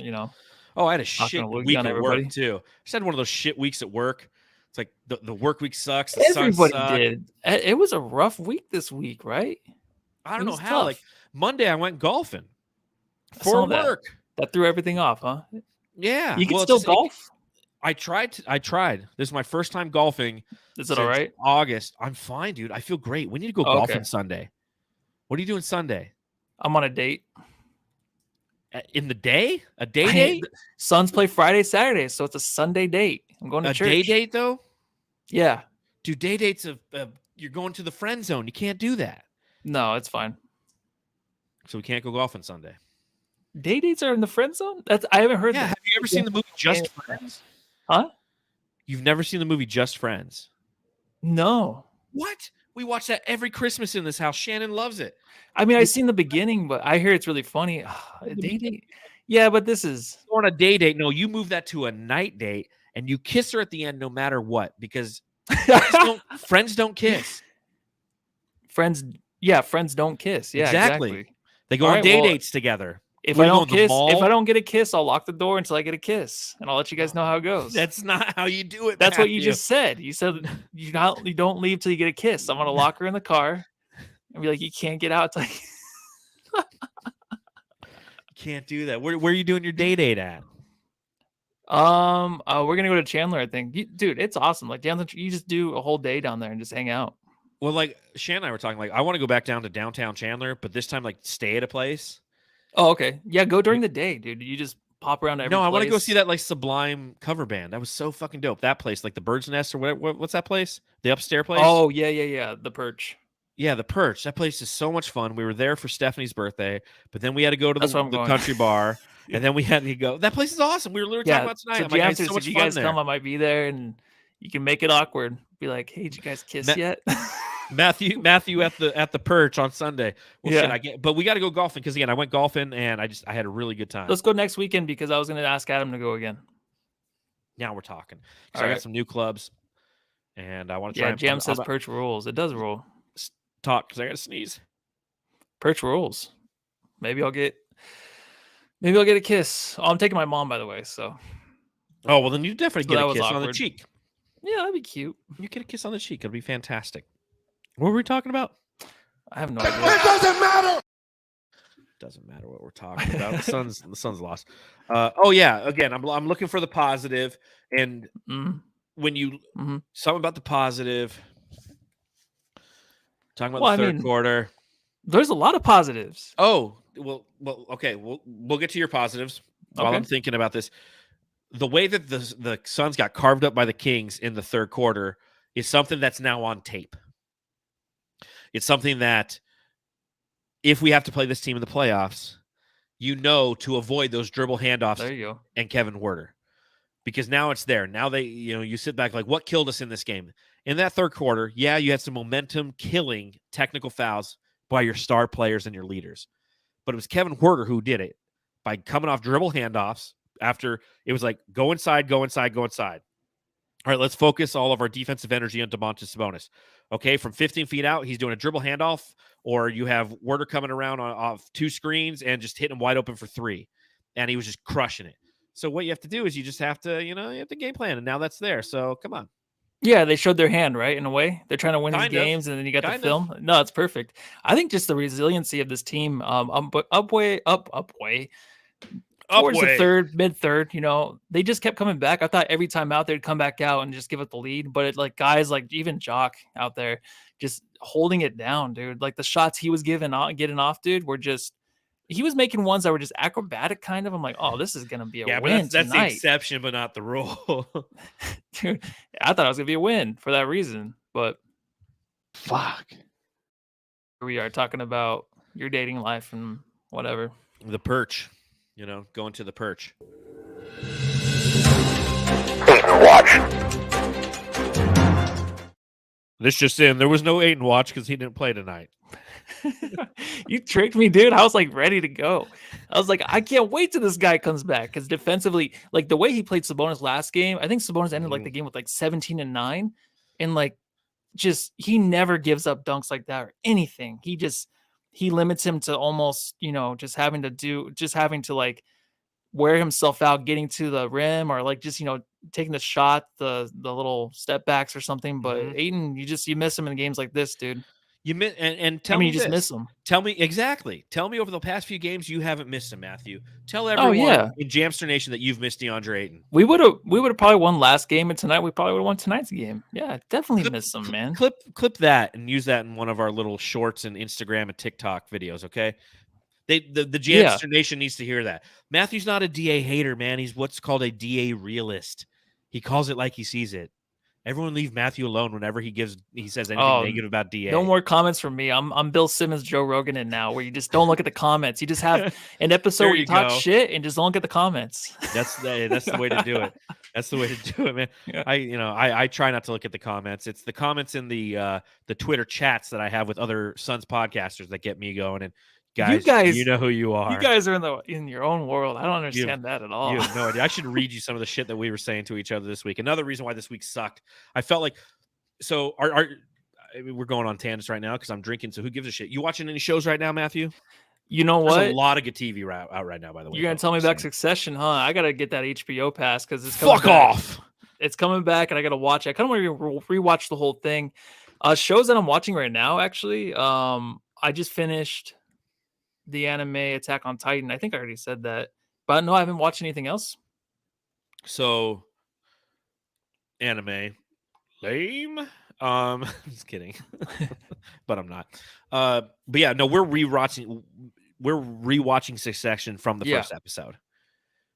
Oh, I had a shit week at everybody. work, too. I just had one of those shit weeks at work. It's like the work week sucks. The Everybody Suns suck. did. It was a rough week this week, right? I don't know how. Tough. Like, Monday, I went golfing I for saw work. That threw everything off, huh? Yeah. You can still golf? I tried. This is my first time golfing. Is it all right? August. I'm fine, dude. I feel great. We need to go golfing Sunday. What are you doing Sunday? I'm on a date. In the day? A day date? Suns play Friday, Saturday, so it's a Sunday date. I'm going to church. A day date, though? Yeah. Dude, day dates, you're going to the friend zone. You can't do that. No, it's fine. So we can't go golfing Sunday. Day dates are in the friend zone? I haven't heard that. Have you ever seen the movie Just Friends? Huh? You've never seen the movie Just Friends? No. What? We watch that every Christmas in this house. Shannon loves it. I mean, I've seen the beginning, but I hear it's really funny. A day date? Yeah, but this is on a day date. No, you move that to a night date and you kiss her at the end no matter what, because friends don't kiss. Friends don't kiss. Yeah, exactly. They go on day dates together. If I don't get a kiss, I'll lock the door until I get a kiss, and I'll let you guys know how it goes. That's not how you do it. That's what you just said. You said you don't leave till you get a kiss. I'm gonna lock her in the car and be like, you can't get out till you can't do that. Where are you doing your day date at? We're gonna go to Chandler, I think. Dude, it's awesome. Like down you just do a whole day down there and just hang out. Well, like Shannon and I were talking, like I want to go back down to downtown Chandler, but this time like stay at a place. Oh, okay. Yeah, go during the day, dude. You just pop around every place. I want to go see that like Sublime cover band. That was so fucking dope. That place, like the Bird's Nest or whatever. What's that place? The upstairs place? Oh, yeah. The Perch. Yeah, the Perch. That place is so much fun. We were there for Stephanie's birthday, but then we had to go to the country bar, and then we had to go. That place is awesome. We were literally talking about tonight. So I'm like, I had so much if you fun guys there. come, I might be there, and you can make it awkward. Be like, hey, did you guys kiss yet? Matthew at the Perch on Sunday. Well, shit, but we got to go golfing because again, I went golfing and I had a really good time. Let's go next weekend because I was going to ask Adam to go again. Now we're talking. So I got some new clubs, and I want to try. Yeah, Jam says Perch rules. It does rule. Talk because I got to sneeze. Perch rules. Maybe I'll get a kiss. Oh, I'm taking my mom, by the way. So. Oh well, then you definitely get a kiss on the cheek. Yeah, that'd be cute. You get a kiss on the cheek. It'll be fantastic. What were we talking about? I have no idea. It doesn't matter. Doesn't matter what we're talking about. The Suns lost. Oh yeah. Again, I'm looking for the positive, and when you something about the positive. Talking about the third quarter. There's a lot of positives. Oh well. Okay. We'll get to your positives while I'm thinking about this. The way that the Suns got carved up by the Kings in the third quarter is something that's now on tape. It's something that if we have to play this team in the playoffs, to avoid those dribble handoffs there you go. And Kevin Huerter. Because now it's there. Now you sit back like, what killed us in this game? In that third quarter, yeah, you had some momentum killing technical fouls by your star players and your leaders. But it was Kevin Huerter who did it by coming off dribble handoffs after it was like, go inside, go inside, go inside. All right, let's focus all of our defensive energy on Domantas Sabonis. Okay, from 15 feet out, he's doing a dribble handoff, or you have Huerter coming around off two screens and just hitting him wide open for three. And he was just crushing it. So what you have to do is you just have to, you have to game plan, and now that's there. So come on. Yeah, they showed their hand, right? In a way, they're trying to win these games, and then you got the film. No, it's perfect. I think just the resiliency of this team, upway. Towards the mid third, they just kept coming back. I thought every time out they'd come back out and just give up the lead, but guys like even Jock out there just holding it down, dude. Like the shots he was getting off, dude, were just he was making ones that were just acrobatic kind of. I'm like, oh, this is gonna be a win. That's the exception, but not the rule. Dude, I thought it was gonna be a win for that reason, but fuck. Here we are talking about your dating life and whatever. The Perch. Going to the Perch. Watch. This just in. There was no Ayton watch because he didn't play tonight. You tricked me, dude. I was like ready to go. I was like, I can't wait till this guy comes back because defensively, like the way he played Sabonis last game, I think Sabonis ended like the game with like 17-9, and like just he never gives up dunks like that or anything. He limits him to almost just having to like wear himself out getting to the rim or like just taking the shot, the little step backs or something. But Ayton, you miss him in games like this, dude. You miss, and tell me you just this. miss him. Tell me exactly. Tell me over the past few games you haven't missed him, Matthew. Tell Oh, everyone yeah. in Jamster Nation that you've missed DeAndre Ayton. We would have probably won last game, and tonight we probably would have won tonight's game. Yeah, definitely miss him, man. Clip that and use that in one of our little shorts and Instagram and TikTok videos, okay? The Jamster Nation needs to hear that. Matthew's not a DA hater, man. He's what's called a DA realist. He calls it like he sees it. Everyone leave Matthew alone whenever he says anything negative about DA. No more comments from me. I'm Bill Simmons, Joe Rogan in now, where you just don't look at the comments. You just have an episode where you talk shit and just don't look at the comments. That's the way to do it. That's the way to do it, man. Yeah. I try not to look at the comments. It's the comments in the Twitter chats that I have with other Suns podcasters that get me going. And guys, you know who you are. You guys are in your own world. I don't understand that at all. You have no idea. I should read you some of the shit that we were saying to each other this week. Another reason why this week sucked. I felt like we're going on tangents right now because I'm drinking. So who gives a shit? You watching any shows right now, Matthew? You know what? There's a lot of good TV out right now. By the way, you're gonna tell me about Succession, huh? I gotta get that HBO pass because it's fuck off. It's coming back, and I gotta watch it. I kind of want to rewatch the whole thing. Shows that I'm watching right now, actually. I just finished the anime Attack on Titan. I think I already said that, but no, I haven't watched anything else. So, anime, lame. I'm just kidding, but I'm not. But yeah, no, we're rewatching Succession from the first episode.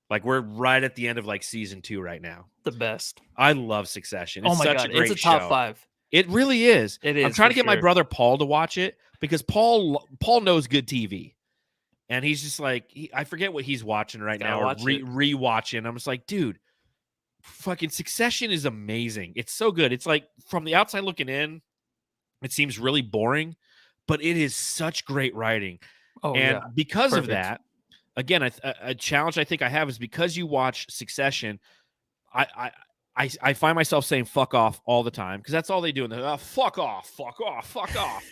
Like we're right at the end of like season 2 right now. The best. I love Succession. It's such a great it's a top show. 5. It really is. It is. I'm trying to get my brother Paul to watch it because Paul knows good TV. And he's just like, I forget what he's watching right now or rewatching. I'm just like, dude, fucking Succession is amazing. It's so good. It's like from the outside looking in, it seems really boring, but it is such great writing. Oh, and because of that, again, a challenge I think I have is because you watch Succession, I find myself saying fuck off all the time because that's all they do. And they're fuck off, fuck off, fuck off.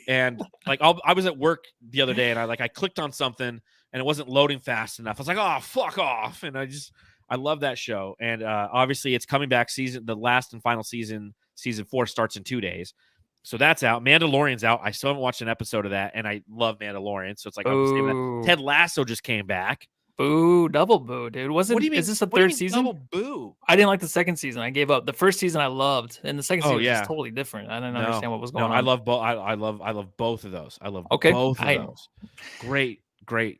And like I was at work the other day and I clicked on something and it wasn't loading fast enough. I was like, oh, fuck off. And I love that show. And obviously it's coming back the last and final season 4 starts in 2 days. So that's out. Mandalorian's out. I still haven't watched an episode of that. And I love Mandalorian. So it's like, I'm saving that. Ted Lasso just came back. Boo, double boo, dude. What do you mean? Is this the third season? Double boo. I didn't like the second season. I gave up. The first season I loved, and the second season was just totally different. I didn't understand what was going on. I love both. I love both of those. I love both of those. Great.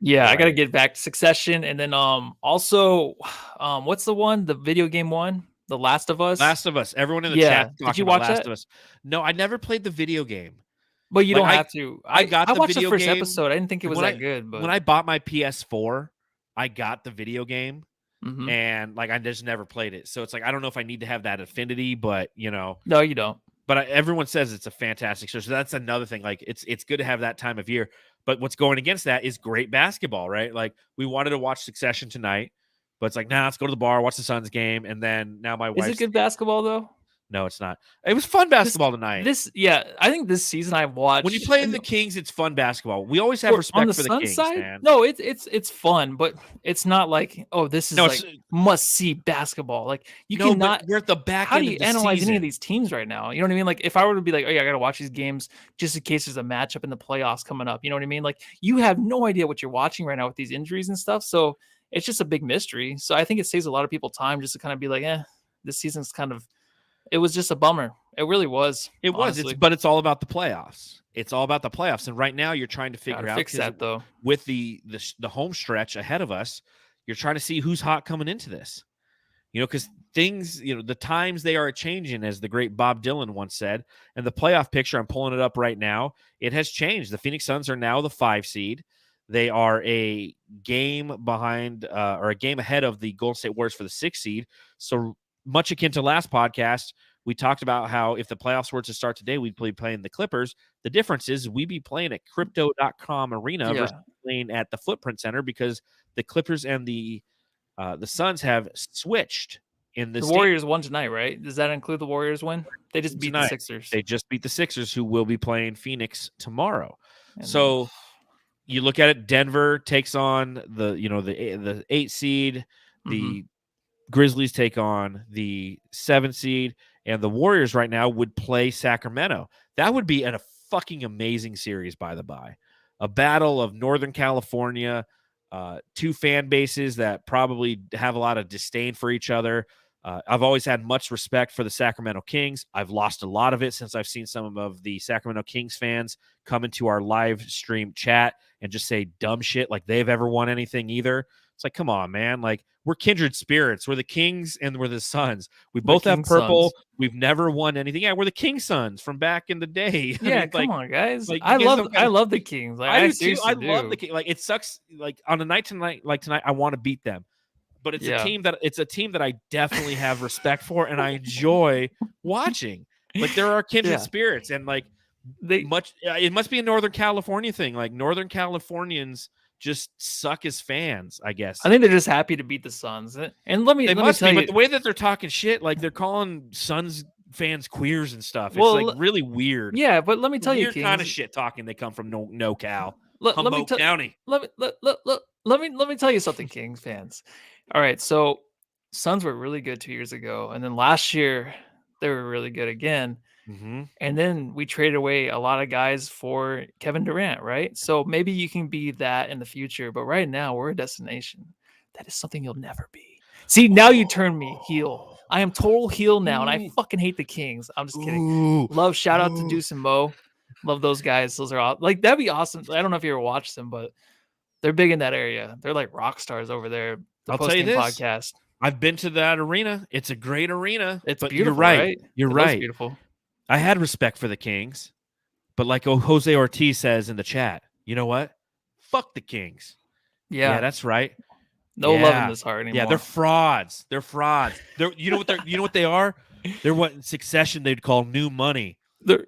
Yeah, I got to get back to Succession, and then also, what's the one? The video game one, The Last of Us. Last of Us. Everyone in the chat. Did you watch Last of Us? No, I never played the video game. But you don't have to. I watched the first game. episode. I didn't think it was that good. But when I bought my PS4. I got the video game and like I just never played it. So it's like I don't know if I need to have that affinity, but No, you don't. But everyone says it's a fantastic show. So that's another thing. Like it's good to have that time of year. But what's going against that is great basketball, right? Like we wanted to watch Succession tonight, but it's like, let's go to the bar, watch the Suns game, and then now my wife. Is it good basketball though? No, it's not. It was fun basketball tonight. I think this season I've watched. When you play in the Kings, it's fun basketball. We always have respect for the Kings, side, man. No, it's fun, but it's not like this is like must see basketball. Like you cannot. We're at the back. How do you analyze any of these teams right now? You know what I mean? Like if I were to be like, I got to watch these games just in case there's a matchup in the playoffs coming up. You know what I mean? Like you have no idea what you're watching right now with these injuries and stuff. So it's just a big mystery. So I think it saves a lot of people time just to kind of be like, this season's kind of. It was just a bummer. It really was. It was. But it's all about the playoffs. It's all about the playoffs. And right now you're trying to figure out fix that though. With the home stretch ahead of us, you're trying to see who's hot coming into this. Because things, the times they are changing, as the great Bob Dylan once said. And the playoff picture, I'm pulling it up right now. It has changed. The Phoenix Suns are now the 5 seed. They are a game behind or a game ahead of the Golden State Warriors for the 6 seed. So much akin to last podcast, We talked about how if the playoffs were to start today, we'd be playing the Clippers. The difference is we'd be playing at crypto.com arena versus playing at the Footprint Center because the Clippers and the Suns have switched in this. The Warriors won tonight, right? Does that include the Warriors win? They just beat the Sixers. They just beat the Sixers, who will be playing Phoenix tomorrow. So you look at it, Denver takes on the 8 seed, the Grizzlies take on the 7 seed, and the Warriors right now would play Sacramento. That would be a fucking amazing series, by the by. A battle of Northern California, 2 fan bases that probably have a lot of disdain for each other. I've always had much respect for the Sacramento Kings. I've lost a lot of it since I've seen some of the Sacramento Kings fans come into our live stream chat and just say dumb shit like they've ever won anything either. It's like, come on, man. Like, we're kindred spirits. We're the Kings and we're the Suns. We both have purple. Suns. We've never won anything. Yeah, we're the King Suns from back in the day. Yeah, come on, guys. I love the Kings. Like, I do too. I love the Kings. Like, it sucks. Like, on a night tonight, like tonight, I want to beat them. But it's a team that I definitely have respect for and I enjoy watching. Like, there are kindred spirits, and like it must be a Northern California thing. Like, Northern Californians just suck as fans, I guess. I think they're just happy to beat the Suns. And let me tell you, but the way that they're talking shit, like they're calling Suns fans queers and stuff. It's like really weird. Yeah, but let me tell you, weird kind of shit talking. They come from NoCal, Humboldt County. Let me tell you something, Kings fans. All right, so Suns were really good 2 years ago, and then last year they were really good again. And then we traded away a lot of guys for Kevin Durant, right? So maybe you can be that in the future, but right now we're a destination. That is something you'll never be. See, now you turn me heel. I am total heel now, and I fucking hate the Kings. I'm just kidding. Shout out to Deuce and Mo. Love those guys. Those are all, like, that'd be awesome. I don't know if you ever watched them, but they're big in that area. They're like rock stars over there. I'll tell you this. Podcast. I've been to that arena. It's a great arena. It's beautiful. You're right. You're right. Beautiful. I had respect for the Kings, but like Jose Ortiz says in the chat, you know what? Fuck the Kings. Yeah, that's right. No love in this heart anymore. Yeah, they're frauds. They're you know what they are? They're what in Succession they'd call new money. They're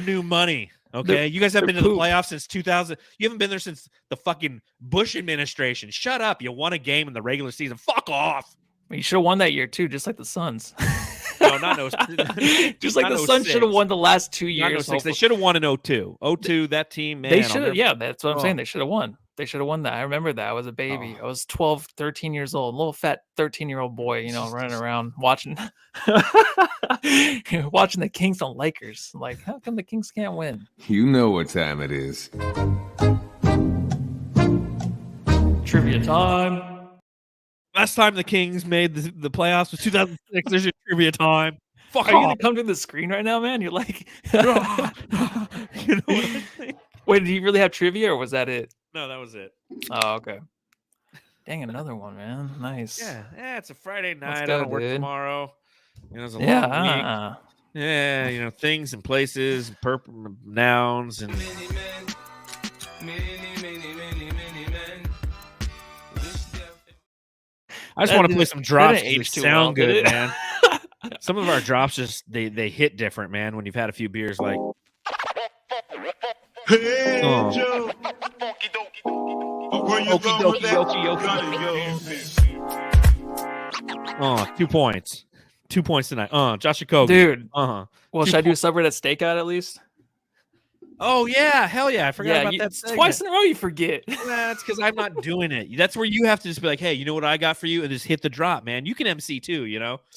new money. Okay, you guys have been to the playoffs since 2000. You haven't been there since the fucking Bush administration. Shut up. You won a game in the regular season. Fuck off. You should have won that year too, just like the Suns. No, not no. Just like the Suns should have won the last 2 years. They should have won in 02. 02, that team, man. They should have. Yeah, that's what I'm saying. They should have won. They should have won that. I remember that. I was a baby. I was 12, 13 years old. Little fat 13-year-old boy, running around watching watching the Kings and Lakers. Like, how come the Kings can't win? You know what time it is. Trivia time. Last time the Kings made the playoffs was 2006. There's your trivia time. Fuck, are you gonna come to the screen right now, man? You're like, you know what I'm saying? Wait, did you really have trivia, or was that it? No, that was it. Oh, okay. Dang, another one, man. Nice. Yeah. It's a Friday night. I don't work tomorrow. It's a long week. Yeah, things and places, nouns and. I just want to play some drops. They sound good, man. Some of our drops just they hit different, man. When you've had a few beers, like. Hey, Joe. Oh, 2 points. 2 points tonight. Josh Okogie. Dude. Well, should I do a subreddit stakeout at least? Oh, yeah. Hell yeah. I forgot about that segment. Twice in a row you forget. That's because I'm not doing it. That's where you have to just be like, hey, you know what I got for you? And just hit the drop, man. You can MC too,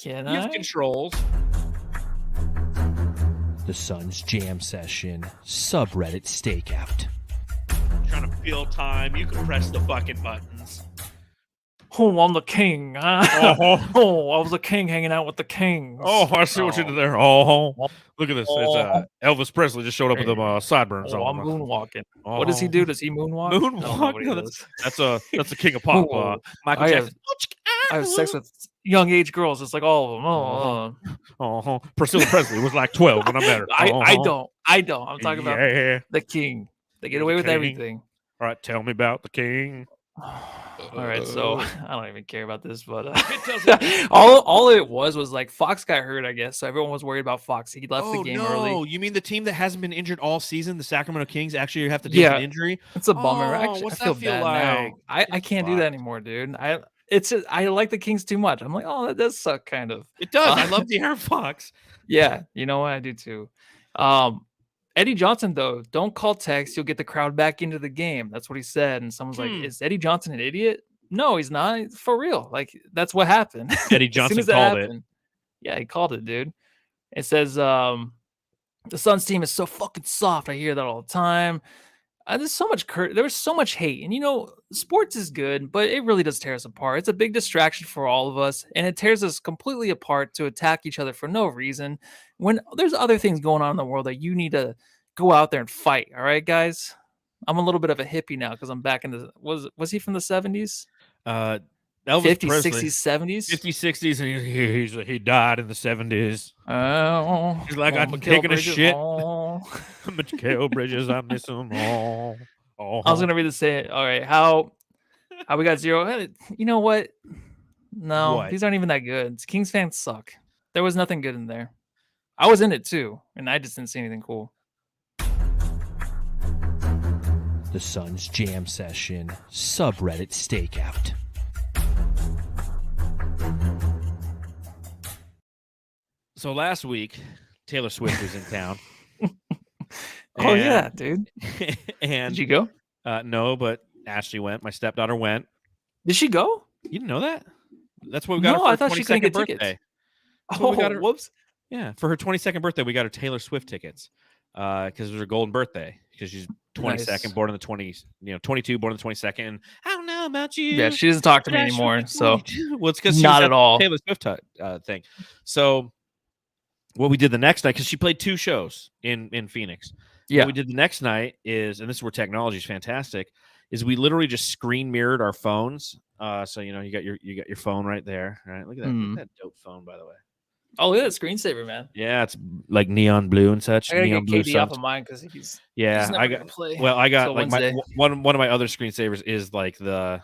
Can I? You have controls. The Suns Jam Session subreddit stakeout. Trying to fill time. You can press the fucking buttons. Oh, I'm the king. Oh, I was the king hanging out with the kings. Oh, I see what you did there. Oh, look at this. It's, Elvis Presley just showed up with the sideburns on. I'm moonwalking. What does he do? Does he moonwalk? Moonwalk? No, that's the king of pop. Michael Jackson. I have sex with young age girls. It's like all of them. Priscilla Presley was like 12 when I met her. I don't. I'm talking about the king. They get away with everything. All right, tell me about the king. All right, so I don't even care about this, but It doesn't. all it was like Fox got hurt, I guess. So everyone was worried about Fox. He left the Oh game no! early. You mean the team that hasn't been injured all season, the Sacramento Kings, actually have to deal with an injury? It's a bummer. Oh, Actually, what's I feel that feel bad like? now. I It can't do that sucks. anymore, dude. I like the Kings too much. I'm like, oh, that does suck, kind of. It does. I love De'Aaron Fox. Yeah, you know what? I do too. Eddie Johnson, though, don't call text. You'll get the crowd back into the game. That's what he said. And someone's like, is Eddie Johnson an idiot? No, he's not. He's for real. Like, that's what happened. Eddie As soon Johnson as it called it. happened. Yeah, he called it, dude. It says, the Suns team is so fucking soft. I hear that all the time. There's so much there was so much hate, and sports is good, but it really does tear us apart. It's a big distraction for all of us, and it tears us completely apart to attack each other for no reason when there's other things going on in the world that you need to go out there and fight. All right, guys. I'm a little bit of a hippie now because I'm back in the was he from the 70s? Elvis 50s, Presley. 60s, 70s? 50s, 60s, and he died in the 70s. Oh, He's like, I'm Mikal taking a Bridges, shit. oh. Mikal Bridges, I miss him all. I was gonna read the say. All right, how we got 0? You know what? No, What? these aren't even that good. Kings fans suck. There was nothing good in there. I was in it too, and I just didn't see anything cool. The Suns Jam Session subreddit stakeout. So last week, Taylor Swift was in town. Oh yeah, dude. And Did you go? No, but Ashley went. My stepdaughter went. Did she go? You didn't know that? That's what we got No, her for I thought her she couldn't 22nd get birthday. tickets. That's what we got her. Whoops. Yeah, for her 22nd birthday, we got her Taylor Swift tickets because it was her golden birthday because she's 22nd, Nice. born in the 20s, 22, born in the 22nd. I don't know about you. Yeah, she doesn't talk to me but I sure anymore, am so 22. Well, it's because she not was at all. Taylor Swift thing. So what we did the next night, because she played 2 shows in Phoenix. Yeah. What we did the next night is, and this is where technology is fantastic, is we literally just screen mirrored our phones. So you got your phone right there. Right, look at that, look at that dope phone, by the way. Oh, look at that screensaver, man. Yeah, it's like neon blue and such. I gotta neon get blue KD suns. off of mine because he's Yeah, never gonna play. Well, I got till like Wednesday. one of my other screensavers is like the.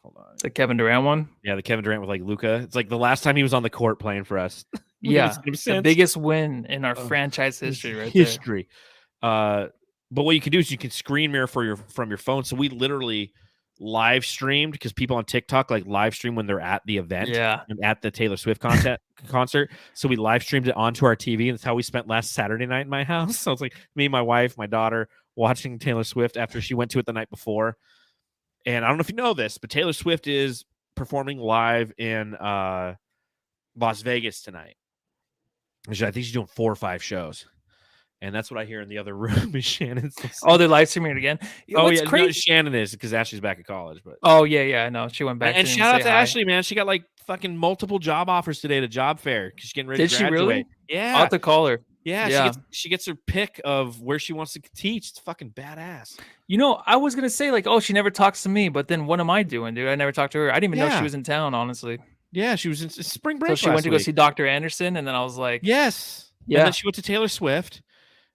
Hold on. The Kevin Durant one. Yeah, the Kevin Durant with like Luka. It's like the last time he was on the court playing for us. Yeah, the biggest win in our franchise history, right there. History. But what you can do is you can screen mirror from your phone. So we literally live streamed because people on TikTok like live stream when they're at the event. Yeah. And at the Taylor Swift concert. So we live streamed it onto our TV, and that's how we spent last Saturday night in my house. So it's like me, my wife, my daughter watching Taylor Swift after she went to it the night before. And I don't know if you know this, but Taylor Swift is performing live in Las Vegas tonight. I think she's doing 4 or 5 shows. And that's what I hear in the other room is Shannon's. Oh, they're live streaming it again. Oh, What's yeah. crazy? No, Shannon is because Ashley's back at college. But Oh, yeah. I know. She went back. and to shout out say to hi. Ashley, man. She got like fucking multiple job offers today at a job fair because she's getting ready Did to she graduate. really? Yeah. I'll have to call her. Yeah. She gets her pick of where she wants to teach. It's fucking badass. I was gonna say like, oh, she never talks to me, but then what am I doing, dude? I never talked to her. I didn't even know she was in town, honestly. Yeah, she was in spring break. So she went to go see Dr. Anderson, and then I was like, yes. Yeah. And then she went to Taylor Swift.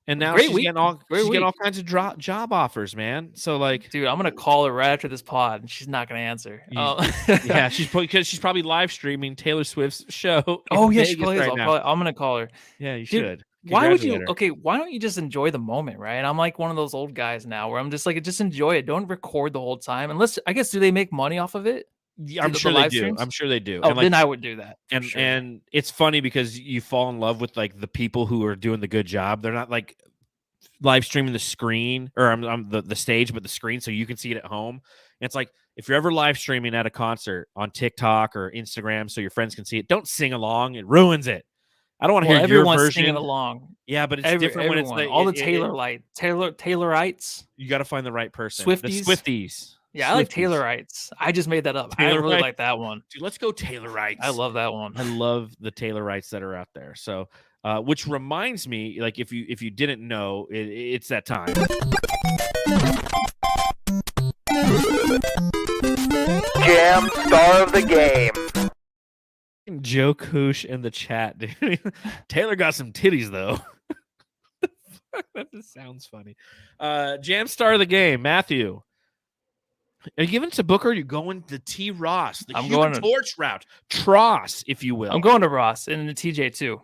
And now Great she's week. getting all Great she's getting all week. kinds of job offers, man. So like, dude, I'm gonna call her right after this pod, and she's not gonna answer. Yeah, because she's probably live streaming Taylor Swift's show. Oh yeah, Vegas she probably is. right now. I'm gonna call her. Yeah, you Dude, should. Why would you? Congratulate her. Okay, why don't you just enjoy the moment, right? I'm like one of those old guys now, where I'm just like, just enjoy it. Don't record the whole time, unless I guess do they make money off of it? Yeah, I'm sure they do. I'm sure they do. Oh, and like, then I would do that. And it's funny because you fall in love with like the people who are doing the good job. They're not like live streaming the screen or the stage, but the screen so you can see it at home. And it's like if you're ever live streaming at a concert on TikTok or Instagram so your friends can see it, don't sing along. It ruins it. I don't want to hear your version. Singing along. Yeah, but it's different when it's like all the Taylorites. You got to find the right person. Swifties. The Swifties. Yeah, I like Taylorites. I just made that up. I really like that one. Dude, let's go Taylorites. I love that one. I love the Taylorites that are out there. So, which reminds me, like if you didn't know, it's that time. Jam star of the game. Joe Koosh in the chat, dude. Taylor got some titties though. That just sounds funny. Jam star of the game, Matthew. Are you giving it to Booker? Or are you going to T. Ross, the I'm human going to- torch route, Tross, if you will? I'm going to Ross and the TJ too.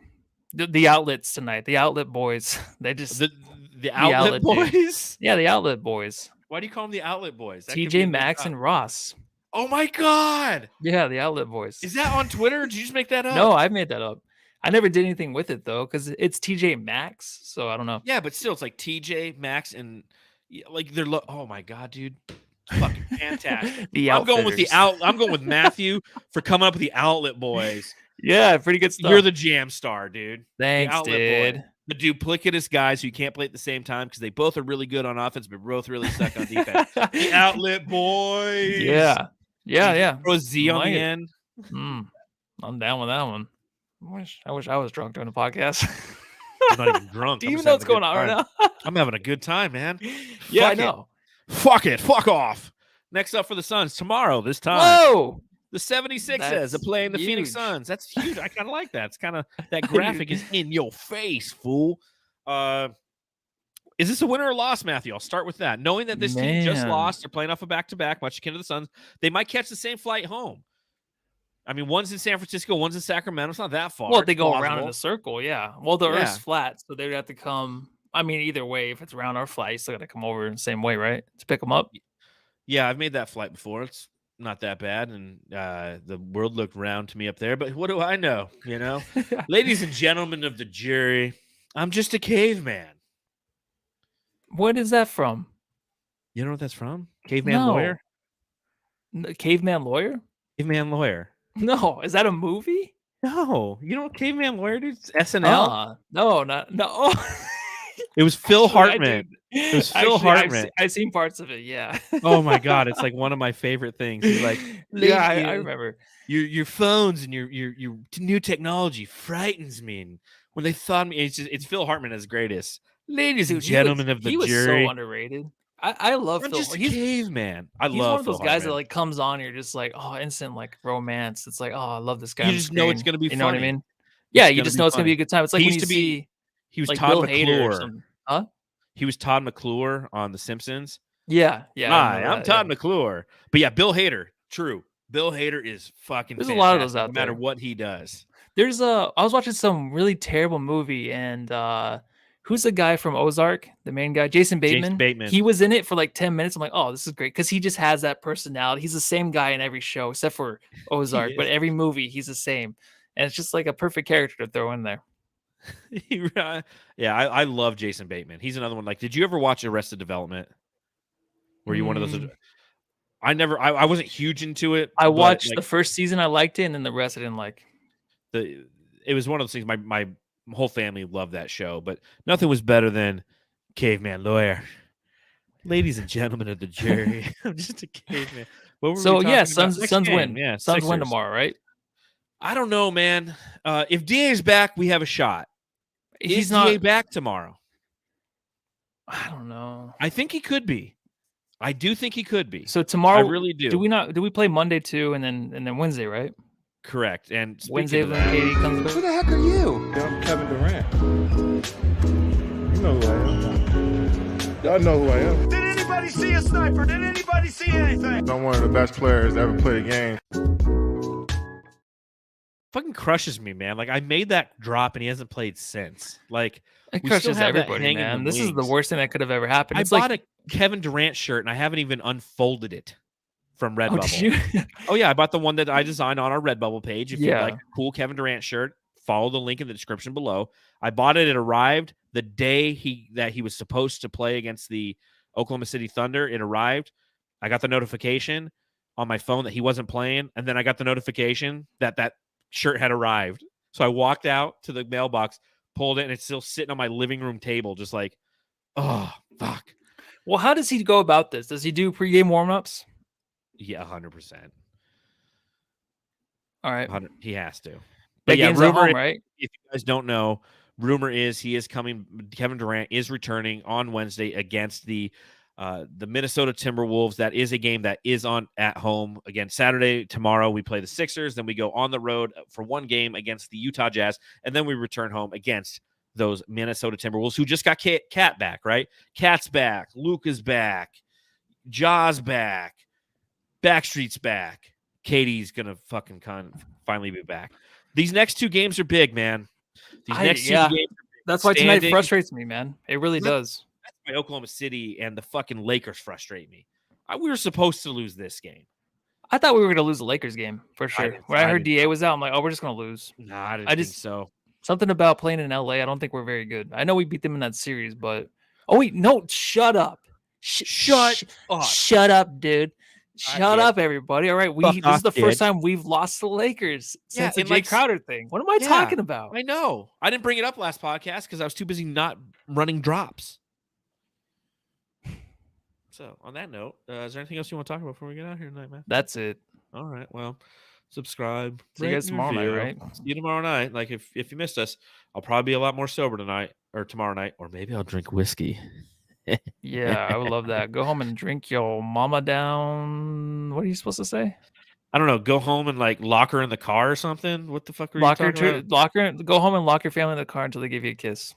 The outlets tonight. The outlet boys. They just The outlet outlet boys. yeah, the outlet boys. Why do you call them the outlet boys? That could be a TJ good Maxx drop. and Ross. Oh my God! Yeah, the outlet boys. Is that on Twitter? Did you just make that up? No, I made that up. I never did anything with it though, because it's TJ Maxx. So I don't know. Yeah, but still, it's like TJ Maxx and like they're. Oh my God, dude! Fucking fantastic. I'm going with I'm going with Matthew for coming up with the outlet boys. Yeah, pretty good stuff. You're the jam star, dude. Thanks, the outlet dude. boy. The duplicitous guys who you can't play at the same time because they both are really good on offense, but both really suck on defense. The outlet boys. Yeah. Throw a Z on the end. I'm down with that one. I wish I was drunk during the podcast. I'm not even drunk. Do you even know what's going on right now? I'm having a good time, man. Yeah, Fuck I know. Fuck it. Fuck off. Next up for the Suns tomorrow, this time. Whoa! The 76ers That's are playing the Phoenix huge. Suns. That's huge. I kind of like that. It's kind of that graphic is in your face, fool. Is this a winner or loss, Matthew? I'll start with that. Knowing that this team just lost, they're playing off a back-to-back, much akin to the Suns. They might catch the same flight home. I mean, one's in San Francisco, one's in Sacramento. It's not that far. Well, they go plausible. around in a circle, yeah. Well, the Earth's flat, so they'd have to come. I mean, either way, if it's round or flat, you still got to come over in the same way, right? To pick them up. Yeah, I've made that flight before. It's not that bad, and the world looked round to me up there. But what do I know? You know, ladies and gentlemen of the jury, I'm just a caveman. What is that from? You know what that's from? Caveman Lawyer? Caveman Lawyer? Caveman Lawyer. No. Is that a movie? No. You know what Caveman Lawyer dude? It's SNL? No. It was Phil Hartman. It was Phil Hartman. I've seen parts of it, yeah. Oh my God. It's like one of my favorite things. He's like, yeah, I remember. Your phones and your new technology frightens me. And when they thought me, it's Phil Hartman as greatest. Ladies and gentlemen of the jury. He was so underrated. I love Phil. Just a caveman. He's one of those guys that like comes on, and you're just like, oh, instant like romance. It's like, oh, I love this guy. You just know it's gonna be funny. You know what I mean? Yeah, you just know it's gonna be a good time. It's like when you see he was like Todd Bill McClure. Hader or something. Huh? He was Todd McClure on The Simpsons. Yeah. Hi, I'm Todd McClure. But yeah, Bill Hader. True. Bill Hader is fucking. There's a lot of those out there. No matter what he does. There's I was watching some really terrible movie, and who's the guy from Ozark? The main guy, Jason Bateman. He was in it for like 10 minutes. I'm like, oh, this is great because he just has that personality. He's the same guy in every show except for Ozark, but every movie he's the same, and it's just like a perfect character to throw in there. Yeah, I love Jason Bateman. He's another one. Like, did you ever watch Arrested Development? Were you one of those? I wasn't huge into it. I watched the first season. I liked it, and then the rest I didn't like. It was one of those things. My whole family loved that show, but nothing was better than Caveman Lawyer. Ladies and gentlemen of the jury, I'm just a caveman. So yeah, Suns win. Yeah, Suns win tomorrow, right? I don't know, man. If DA's back, we have a shot. He's not DA back tomorrow. I don't know. I think he could be. I do think he could be. So tomorrow, I really do. Do we play Monday too, and then Wednesday, right? Correct. And Wednesday when Katie comes back. Who the heck are you? I'm Kevin Durant. You know who I am. Y'all know who I am. Did anybody see a sniper? Did anybody see anything? I'm one of the best players to ever play the game. Fucking crushes me, man. Like, I made that drop and he hasn't played since. Like, it crushes everybody, man. This is the worst thing that could have ever happened. I bought a Kevin Durant shirt and I haven't even unfolded it from Redbubble. Oh, did you? Oh yeah, I bought the one that I designed on our Redbubble page. If you like a cool Kevin Durant shirt, follow the link in the description below. I bought it. It arrived the day he was supposed to play against the Oklahoma City Thunder. It arrived. I got the notification on my phone that he wasn't playing, and then I got the notification that shirt had arrived. So I walked out to the mailbox, pulled it, and it's still sitting on my living room table, just like, oh, fuck. Well, how does he go about this? Does he do pregame warmups? Yeah, 100%. All right. He has to. But yeah, rumor, right? If you guys don't know, rumor is he is coming. Kevin Durant is returning on Wednesday against the Minnesota Timberwolves. That is a game that is on at home. Again, Saturday, tomorrow, we play the Sixers. Then we go on the road for one game against the Utah Jazz. And then we return home against those Minnesota Timberwolves who just got Cat back, right? Cat's back. Luka's back. Ja's back. Backstreet's back. Katie's gonna fucking finally be back. These next 2 games are big, man. These next 2 games. That's why tonight Standing. frustrates me, man. It really does. That's why Oklahoma City and the fucking Lakers frustrate me. We were supposed to lose this game. I thought we were going to lose the Lakers game for sure. When I heard didn't. DA was out, I'm like, oh, we're just going to lose. Nah, I didn't think so. Something about playing in LA. I don't think we're very good. I know we beat them in that series, but oh wait, no, shut up. Shut up, dude. Shut up, everybody. All right, this is the first time we've lost the Lakers since the Jay Crowder thing. What am I talking about? I know. I didn't bring it up last podcast because I was too busy not running drops. So, on that note, is there anything else you want to talk about before we get out here tonight, man? That's it. All right. Well, subscribe. See you guys tomorrow night, right? See you tomorrow night. Like, if you missed us, I'll probably be a lot more sober tonight or tomorrow night, or maybe I'll drink whiskey. Yeah, I would love that. Go home and drink your mama down. What are you supposed to say? I don't know. Go home and like lock her in the car or something. What the fuck are you talking about? Go home and lock your family in the car until they give you a kiss.